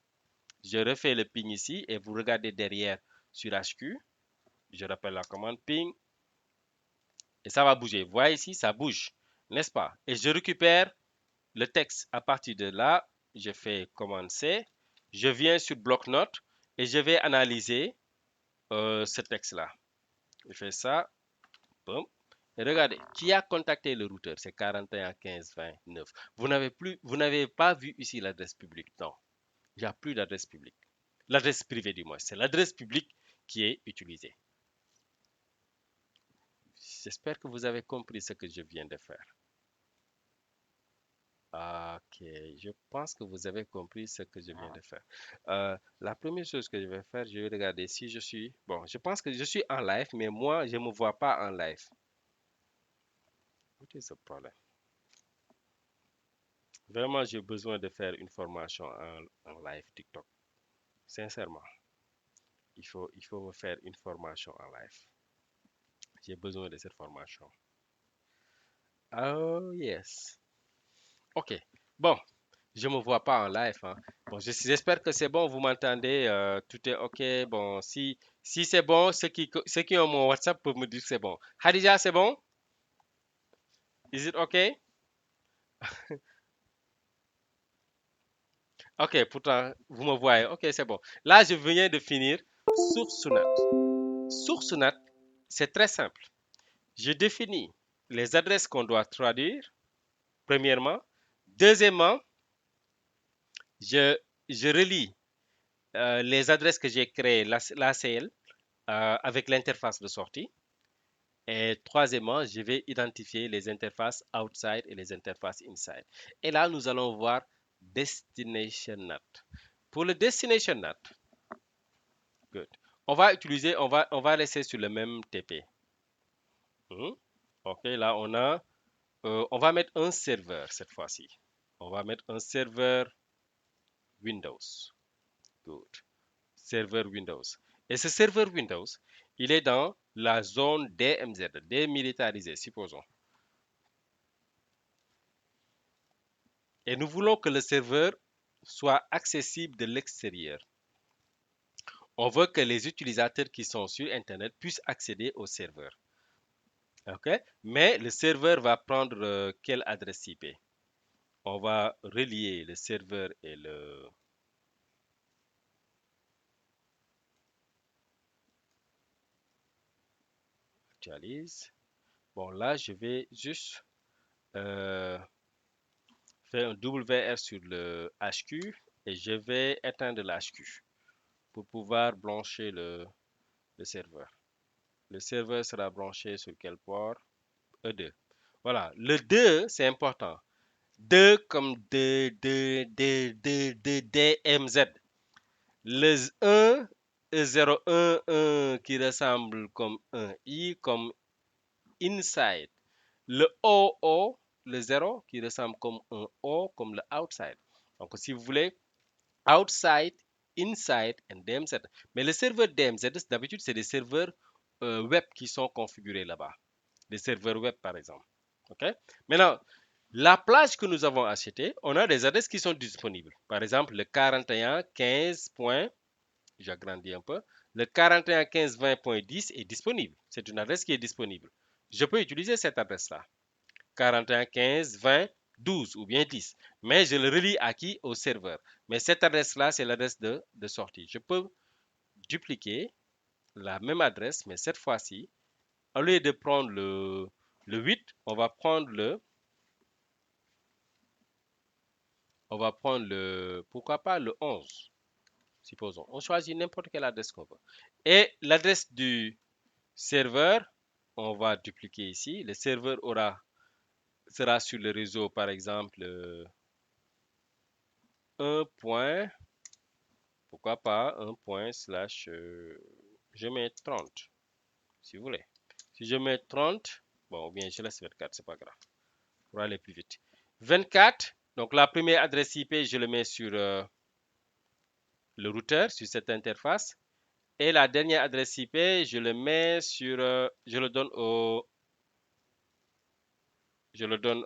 Je refais le ping ici et vous regardez derrière sur HQ. Je rappelle la commande ping et ça va bouger. Vous voyez ici, ça bouge, n'est-ce pas? Et je récupère le texte. À partir de là, je fais commande C, je viens sur bloc-notes et je vais analyser ce texte-là. Je fais ça, boum. Et regardez, qui a contacté le routeur? C'est 41 15 20 9. Vous n'avez pas vu ici l'adresse publique. Non, il n'y a plus d'adresse publique. L'adresse privée du moins, c'est l'adresse publique qui est utilisée. J'espère que vous avez compris ce que je viens de faire. Ok, je pense que vous avez compris ce que je viens de faire. La première chose que je vais faire, je vais regarder si je suis... Bon, je pense que je suis en live, mais moi, je ne me vois pas en live. What is the problem? Vraiment, j'ai besoin de faire une formation en live TikTok. Sincèrement, il faut me faire une formation en live. J'ai besoin de cette formation. Oh, yes. Ok. Bon, je me vois pas en live, hein. Bon, j'espère que c'est bon, vous m'entendez, tout est ok. Bon, si c'est bon, ceux qui ont mon WhatsApp peuvent me dire que c'est bon. Khadija, c'est bon? Is it okay? Ok, pourtant, vous me voyez. Ok, c'est bon. Là, je viens de finir source NAT. Source NAT, c'est très simple. Je définis les adresses qu'on doit traduire, premièrement. Deuxièmement, je, je relie les adresses que j'ai créées, l'ACL, avec l'interface de sortie. Et troisièmement, je vais identifier les interfaces outside et les interfaces inside. Et là, nous allons voir destination NAT. Pour le destination NAT, good. On va laisser sur le même TP. Ok, là, on va mettre un serveur cette fois-ci. On va mettre un serveur Windows. Good. Serveur Windows. Et ce serveur Windows, il est dans la zone DMZ, démilitarisée, supposons. Et nous voulons que le serveur soit accessible de l'extérieur. On veut que les utilisateurs qui sont sur Internet puissent accéder au serveur. OK? Mais le serveur va prendre quelle adresse IP? On va relier le serveur et le... Actualise. Bon, là, je vais juste faire un WR sur le HQ et je vais éteindre le HQ pour pouvoir brancher le serveur. Le serveur sera branché sur quel port? E2. Voilà, le 2, c'est important. 2 comme DMZ. Le 1, E011 qui ressemble comme un I, comme inside. Le OO, le 0 qui ressemble comme un O, comme le outside. Donc, si vous voulez, outside, inside and DMZ. Mais le serveur DMZ, d'habitude, c'est des serveurs web qui sont configurés là-bas. Des serveurs web, par exemple. OK? Maintenant, la plage que nous avons achetée, on a des adresses qui sont disponibles. Par exemple, le 41 15. J'agrandis un peu. Le 41 15 20.10 est disponible. C'est une adresse qui est disponible. Je peux utiliser cette adresse-là. 41 15 20 12 ou bien 10. Mais je le relie à qui? Au serveur. Mais cette adresse-là, c'est l'adresse de sortie. Je peux dupliquer la même adresse, mais cette fois-ci, au lieu de prendre le 8, pourquoi pas le 11, supposons. On choisit n'importe quelle adresse qu'on veut. Et l'adresse du serveur, on va dupliquer ici. Le serveur sera sur le réseau, par exemple, 1 point, pourquoi pas, 1 point slash, je mets 30, si vous voulez. Si je mets 30, bon, ou bien je laisse 24, c'est pas grave, pour aller plus vite. 24, donc la première adresse IP, je le mets sur le routeur, sur cette interface. Et la dernière adresse IP, je le mets sur, je le donne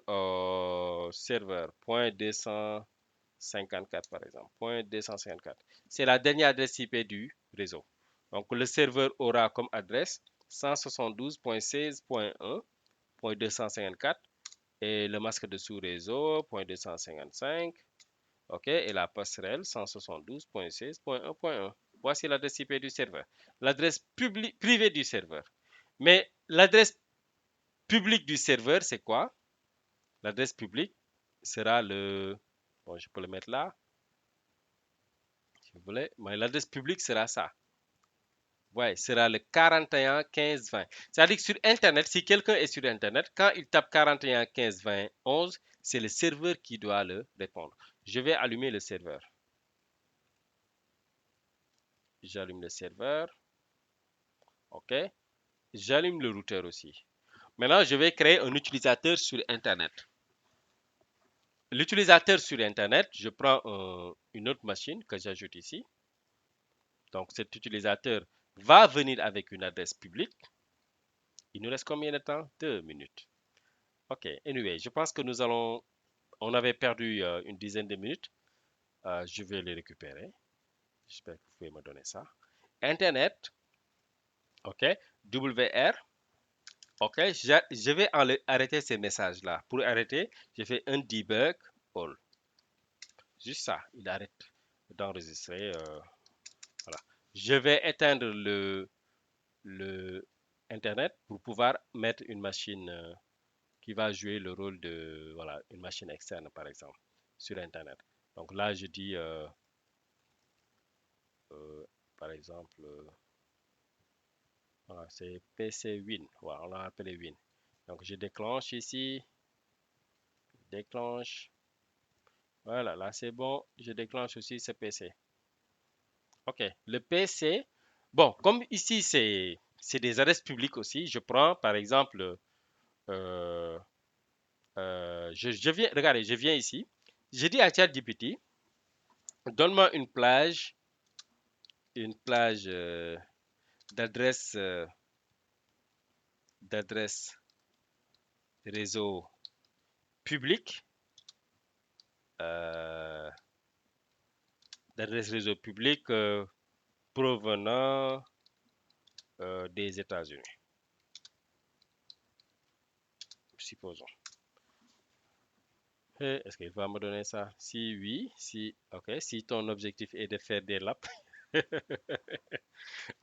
au serveur, point 254 par exemple, point 254. C'est la dernière adresse IP du réseau. Donc, le serveur aura comme adresse 172.16.1.254 et le masque de sous-réseau .255. OK, et la passerelle 172.16.1.1. Voici l'adresse IP du serveur. L'adresse privée du serveur. Mais l'adresse publique du serveur, c'est quoi? L'adresse publique sera le... Bon, je peux le mettre là, si vous voulez. Mais l'adresse publique sera ça. Ouais, sera le 41 15 20. C'est-à-dire que sur Internet, si quelqu'un est sur Internet, quand il tape 41 15 20 11, c'est le serveur qui doit le répondre. Je vais allumer le serveur. J'allume le serveur. OK. J'allume le routeur aussi. Maintenant, je vais créer un utilisateur sur Internet. L'utilisateur sur Internet, je prends une autre machine que j'ajoute ici. Donc, cet utilisateur va venir avec une adresse publique. Il nous reste combien de temps? 2 minutes. OK. Anyway, je pense que on avait perdu une dizaine de minutes. Je vais les récupérer. J'espère que vous pouvez me donner ça. Internet. OK. WR. OK. Je vais arrêter ces messages-là. Pour arrêter, je fais un debug all. Juste ça. Il arrête d'enregistrer. Voilà. Je vais éteindre le Internet pour pouvoir mettre une machine qui va jouer le rôle de voilà, une machine externe, par exemple, sur Internet. Donc là, je dis, par exemple, voilà, c'est PC Win. Voilà, on l'a appelé Win. Donc je déclenche ici, déclenche. Voilà, là c'est bon. Je déclenche aussi ce PC. OK. Le PC, bon, comme ici c'est des adresses publiques aussi, je prends par exemple, euh, je viens, regardez, je viens ici. Je dis à ChatGPT, donne-moi une plage d'adresse d'adresse réseau public, euh, d'adresse réseau public provenant des États-Unis, supposons. Est-ce qu'il va me donner ça? Si oui, si, ok, si ton objectif est de faire des laps,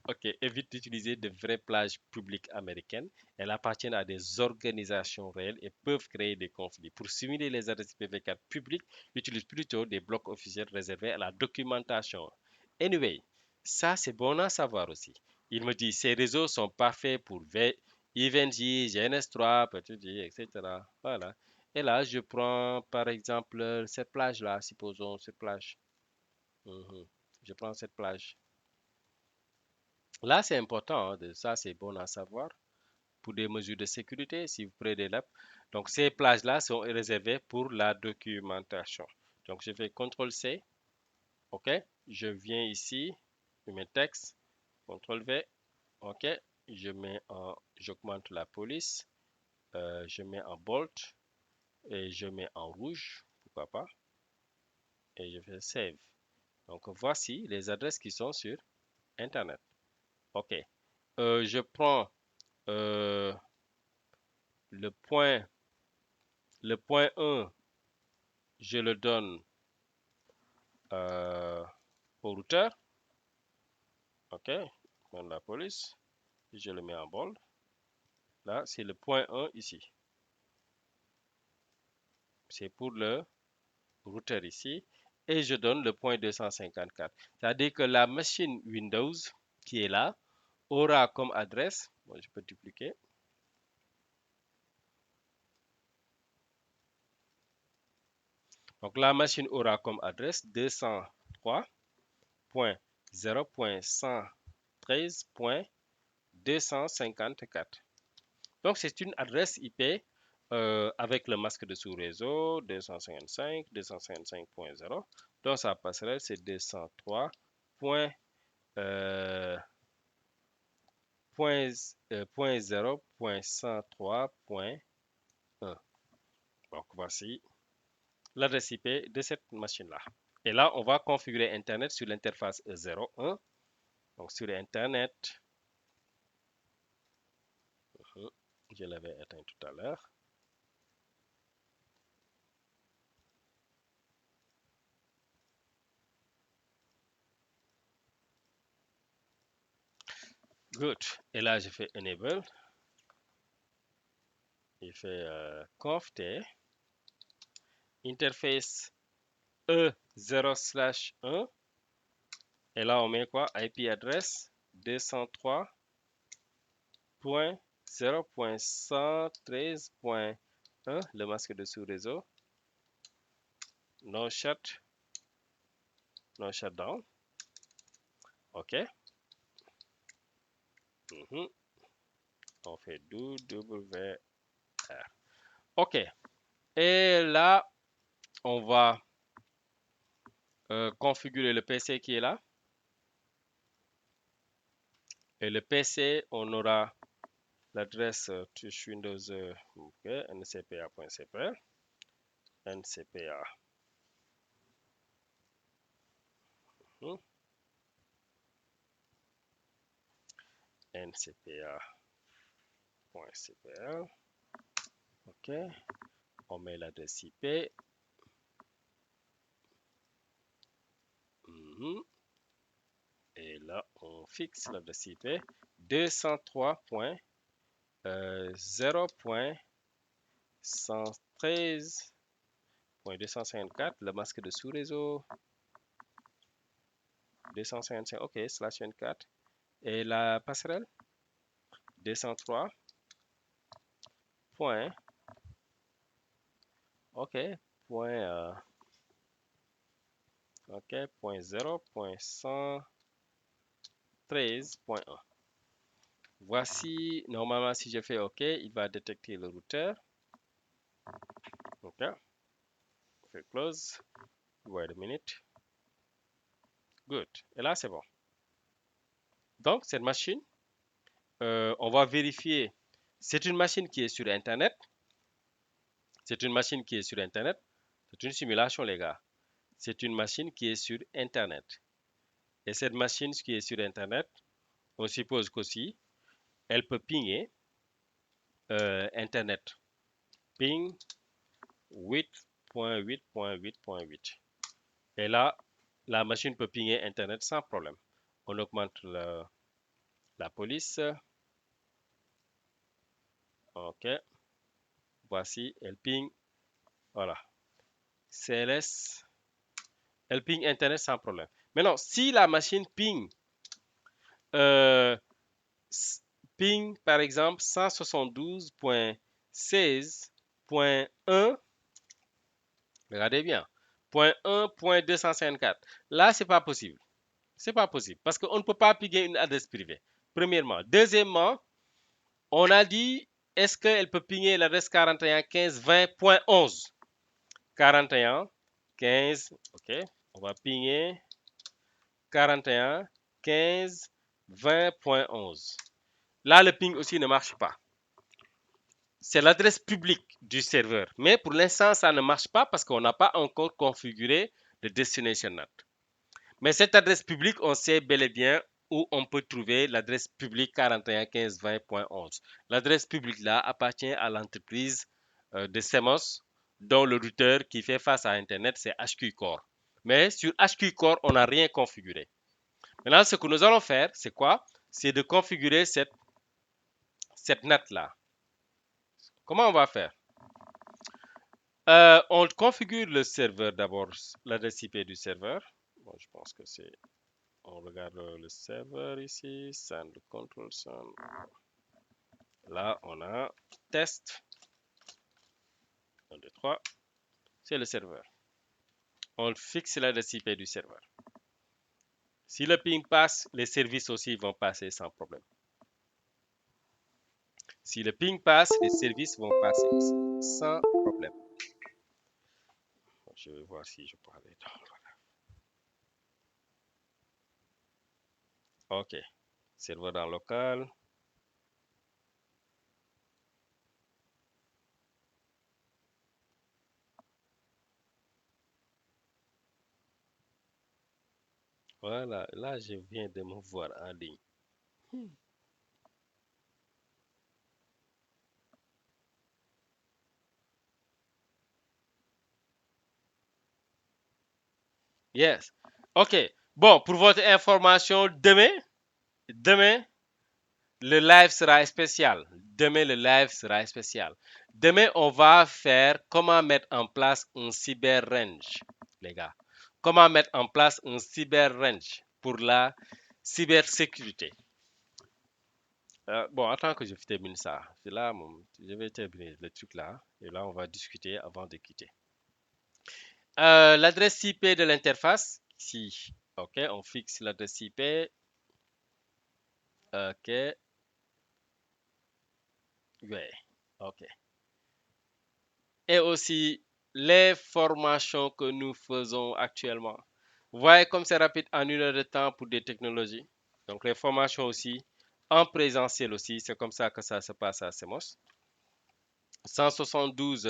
ok, évite d'utiliser de vraies plages publiques américaines. Elles appartiennent à des organisations réelles et peuvent créer des conflits. Pour simuler les adresses IPv4 publiques, utilise plutôt des blocs officiels réservés à la documentation. Anyway, ça c'est bon à savoir aussi. Il me dit ces réseaux sont parfaits pour EVNJ, GNS3, PTG, etc. Voilà. Et là, je prends par exemple cette plage-là, supposons cette plage. Mhm. Je prends cette plage. Là, c'est important, hein, ça c'est bon à savoir pour des mesures de sécurité si vous prenez des labs. Donc, ces plages-là sont réservées pour la documentation. Donc, je fais CTRL-C, OK. Je viens ici, je mets texte, CTRL-V, OK. J'augmente la police, je mets en bold et je mets en rouge, pourquoi pas, et je fais save. Donc, voici les adresses qui sont sur Internet. OK. Je prends euh, le point, le point 1, je le donne euh, au routeur. OK. Je donne la police. Je le mets en bold. Là, c'est le point 1 ici. C'est pour le routeur ici. Et je donne le point 254. C'est-à-dire que la machine Windows qui est là aura comme adresse, bon, je peux dupliquer. Donc la machine aura comme adresse 203.0.113.254. Donc c'est une adresse IP avec le masque de sous-réseau 255, 255.0. Donc sa passerelle c'est 203. Euh, point, point 0.103.1. Donc voici l'adresse IP de cette machine-là. Et là, on va configurer Internet sur l'interface 01. Donc sur Internet, je l'avais éteint tout à l'heure. Good. Et là, je fais Enable. Je fais conf t, interface E0/1. Et là, on met quoi? IP adresse 203.0.113.1, le masque de sous-réseau. No shutdown. OK. On fait WR. OK. Et là, on va configurer le PC qui est là. Et le PC, on aura l'adresse touche Windows okay, ncpa.cpl, ncpa. ncpa.cpl. OK. On met l'adresse IP. Et là, on fixe l'adresse IP 203.0.113.254, le masque de sous-réseau 255, OK, /24. Et la passerelle 203. OK, OK, point 0.113.1. Voici, normalement, si je fais OK, il va détecter le routeur. OK, fait close. Wait a minute. Good. Et là, c'est bon. Donc, cette machine, on va vérifier. C'est une machine qui est sur Internet. C'est une machine qui est sur Internet. C'est une simulation, les gars. C'est une machine qui est sur Internet. Et cette machine qui est sur Internet, on suppose qu'aussi, elle peut pinguer Internet. Ping 8.8.8.8. Et là, la machine peut pinguer Internet sans problème. On augmente la police. OK. Voici, elle ping. Voilà. CLS. Elle ping Internet sans problème. Maintenant, si la machine ping, euh, ping par exemple 172.16.1, regardez bien, .1.254. Là, c'est pas possible. C'est pas possible parce qu'on ne peut pas pinguer une adresse privée. Premièrement. Deuxièmement, on a dit, est-ce qu'elle peut pinguer l'adresse 41.15.20.11? 41.15, OK. On va pinguer 41.15.20.11. Là, le ping aussi ne marche pas. C'est l'adresse publique du serveur. Mais pour l'instant, ça ne marche pas parce qu'on n'a pas encore configuré le destination NAT. Mais cette adresse publique, on sait bel et bien où on peut trouver l'adresse publique 41.15.20.11. L'adresse publique là appartient à l'entreprise de CMOS, dont le routeur qui fait face à Internet, c'est HQ Core. Mais sur HQ Core, on n'a rien configuré. Maintenant, ce que nous allons faire, c'est quoi? C'est de configurer cette NAT là. Comment on va faire? On configure le serveur d'abord, l'adresse IP du serveur. Bon, je pense que c'est... On regarde le serveur ici, send control send. Là, on a test. 1, 2, 3. C'est le serveur. On fixe l'adresse IP du serveur. Si le ping passe, les services aussi vont passer sans problème. Si le ping passe, les services vont passer sans problème. Je vais voir si je peux aller dans... OK. Serveur dans local. Voilà, là, je viens de me voir en ligne. Yes. OK. Bon, pour votre information, demain, le live sera spécial. Demain, le live sera spécial. Demain, on va faire comment mettre en place un cyber range, les gars. Comment mettre en place un cyber range pour la cybersécurité. Bon, attends que je termine ça. C'est là, je vais terminer le truc là. Et là, on va discuter avant de quitter. L'adresse IP de l'interface, ici. OK, on fixe l'adresse IP. OK, ouais. OK. Et aussi les formations que nous faisons actuellement. Vous voyez comme c'est rapide en 1 heure de temps pour des technologies. Donc les formations aussi, en présentiel aussi, c'est comme ça que ça se passe à CMOS. 172,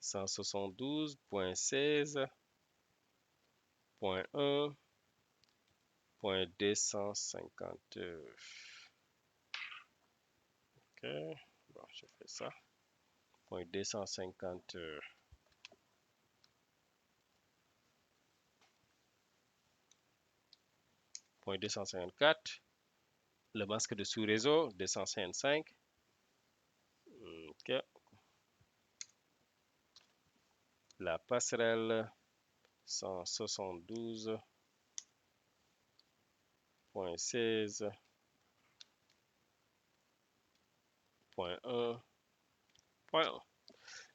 172.16.1.250. OK, bon, je fais ça. Point 250. Point 254. Le masque de sous-réseau, 255. OK. La passerelle, 172.16.1.1.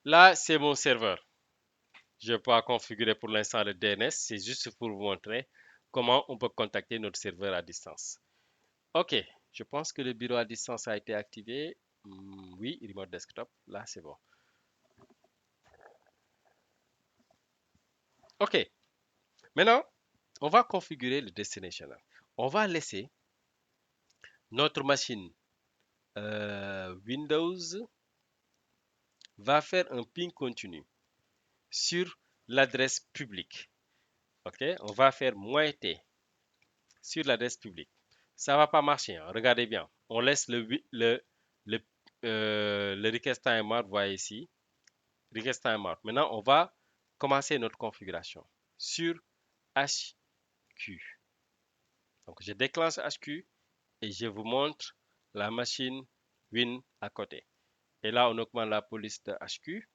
Là, c'est mon serveur. Je n'ai pas configuré pour l'instant le DNS. C'est juste pour vous montrer comment on peut contacter notre serveur à distance. OK. Je pense que le bureau à distance a été activé. Oui, remote desktop. Là, c'est bon. OK. Maintenant, on va configurer le destinational. On va laisser notre machine Windows va faire un ping continu sur l'adresse publique. OK? On va faire -t sur l'adresse publique. Ça ne va pas marcher, hein. Regardez bien. On laisse le, le request timeout, vous voyez ici. Request timeout. Maintenant, on va commencer notre configuration sur HQ. Donc, je déclenche HQ et je vous montre la machine Win à côté. Et là, on augmente la police de HQ.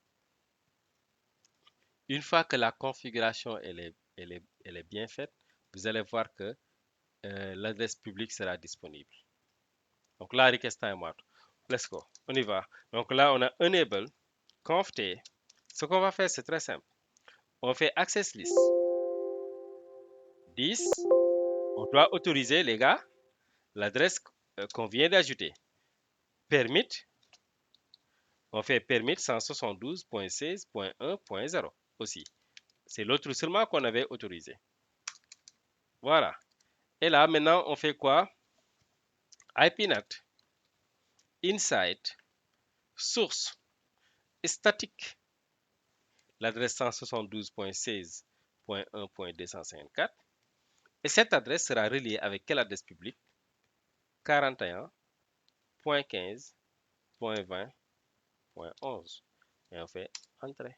Une fois que la configuration elle est bien faite, vous allez voir que l'adresse publique sera disponible. Donc là, request timeout. Let's go. On y va. Donc là, on a enable conf t. Ce qu'on va faire, c'est très simple. On fait access list 10. On doit autoriser, les gars, l'adresse qu'on vient d'ajouter. Permit. On fait permit 172.16.1.0 aussi. C'est l'autre seulement qu'on avait autorisé. Voilà. Et là, maintenant, on fait quoi? IPNAT, inside, source, statique, l'adresse 172.16.1.254. Et cette adresse sera reliée avec quelle adresse publique? 41.15.20.11. Et on fait Entrée.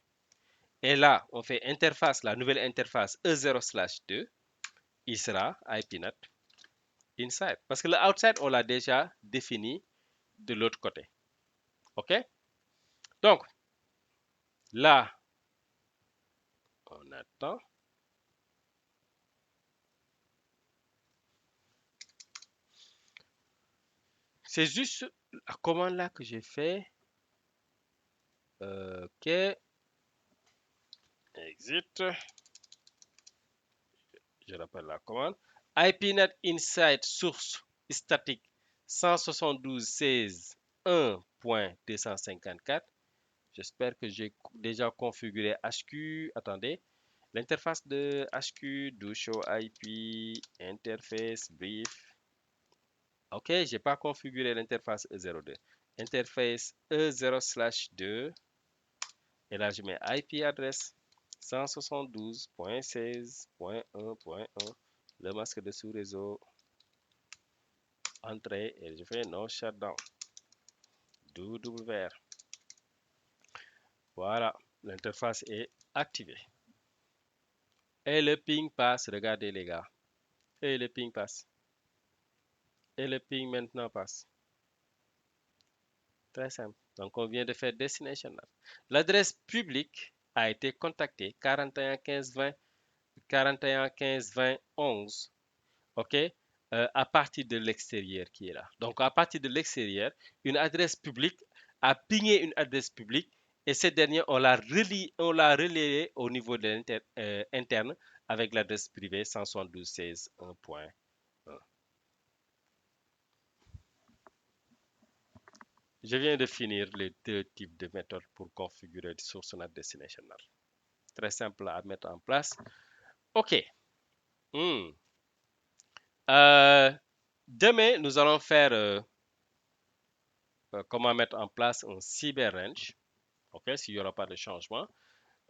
Et là, on fait interface, la nouvelle interface E0/2. Il sera IPNAT inside. Parce que le outside, on l'a déjà défini de l'autre côté. OK? Donc, là, on attend. C'est juste la commande là que j'ai fait. OK. Exit. Je rappelle la commande. IPNet Inside Source Statique 172.16.1.254. J'espère que j'ai déjà configuré HQ. Attendez. L'interface de HQ, do show IP, interface, brief. OK, je n'ai pas configuré l'interface E02. Interface E0/2. Et là, je mets IP adresse 172.16.1.1, le masque de sous-réseau, entrée, et je fais no shutdown, WR. Voilà, l'interface est activée. Et le ping passe, regardez les gars. Et le ping passe. Et le ping maintenant passe. Très simple. Donc, on vient de faire Destination NAT. L'adresse publique a été contactée 41 15 20 41 15 20 11. OK? À partir de l'extérieur qui est là. Donc, à partir de l'extérieur, une adresse publique a pingé une adresse publique et cette dernière, on l'a relayée au niveau de interne avec l'adresse privée 172.16.1.1. Je viens de finir les deux types de méthodes pour configurer source NAT Destination NAT. Très simple à mettre en place. OK. Hmm. Demain, nous allons faire comment mettre en place un cyber range. OK, s'il n'y aura pas de changement.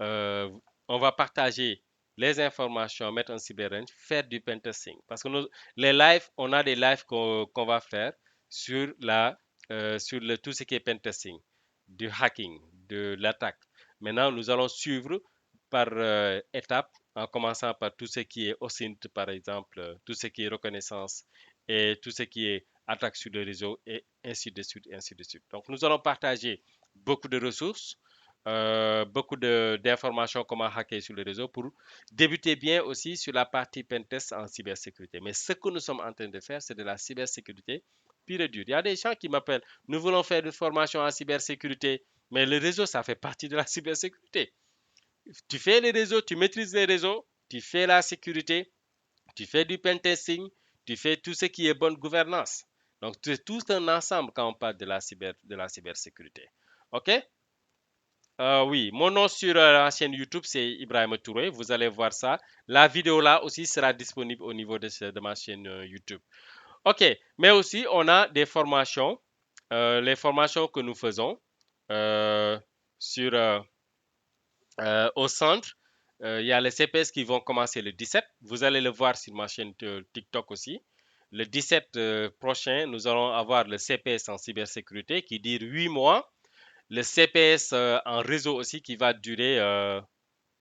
Euh, on va partager les informations, mettre un cyber range, faire du pentesting. Parce que les lives, on a des lives qu'on va faire sur tout ce qui est pentesting, du hacking, de l'attaque. Maintenant, nous allons suivre par étapes, en commençant par tout ce qui est OSINT, par exemple, tout ce qui est reconnaissance et tout ce qui est attaque sur le réseau, et ainsi de suite, et ainsi de suite. Donc, nous allons partager beaucoup de ressources, beaucoup d'informations comment hacker sur le réseau pour débuter bien aussi sur la partie pentest en cybersécurité. Mais ce que nous sommes en train de faire, c'est de la cybersécurité pure et dure. Il y a des gens qui m'appellent, nous voulons faire une formation en cybersécurité, mais le réseau, ça fait partie de la cybersécurité. Tu fais les réseaux, tu maîtrises les réseaux, tu fais la sécurité, tu fais du pentesting, tu fais tout ce qui est bonne gouvernance. Donc, c'est tout un ensemble quand on parle de la cybersécurité. OK? Oui, mon nom sur la chaîne YouTube, c'est Ibrahim Touré. Vous allez voir ça. La vidéo là aussi sera disponible au niveau de ma chaîne YouTube. OK, mais aussi on a des formations, les formations que nous faisons euh, sur, au centre. Il y a les CPS qui vont commencer le 17. Vous allez le voir sur ma chaîne TikTok aussi. Le 17 prochain, nous allons avoir le CPS en cybersécurité qui dure 8 mois. Le CPS en réseau aussi qui va durer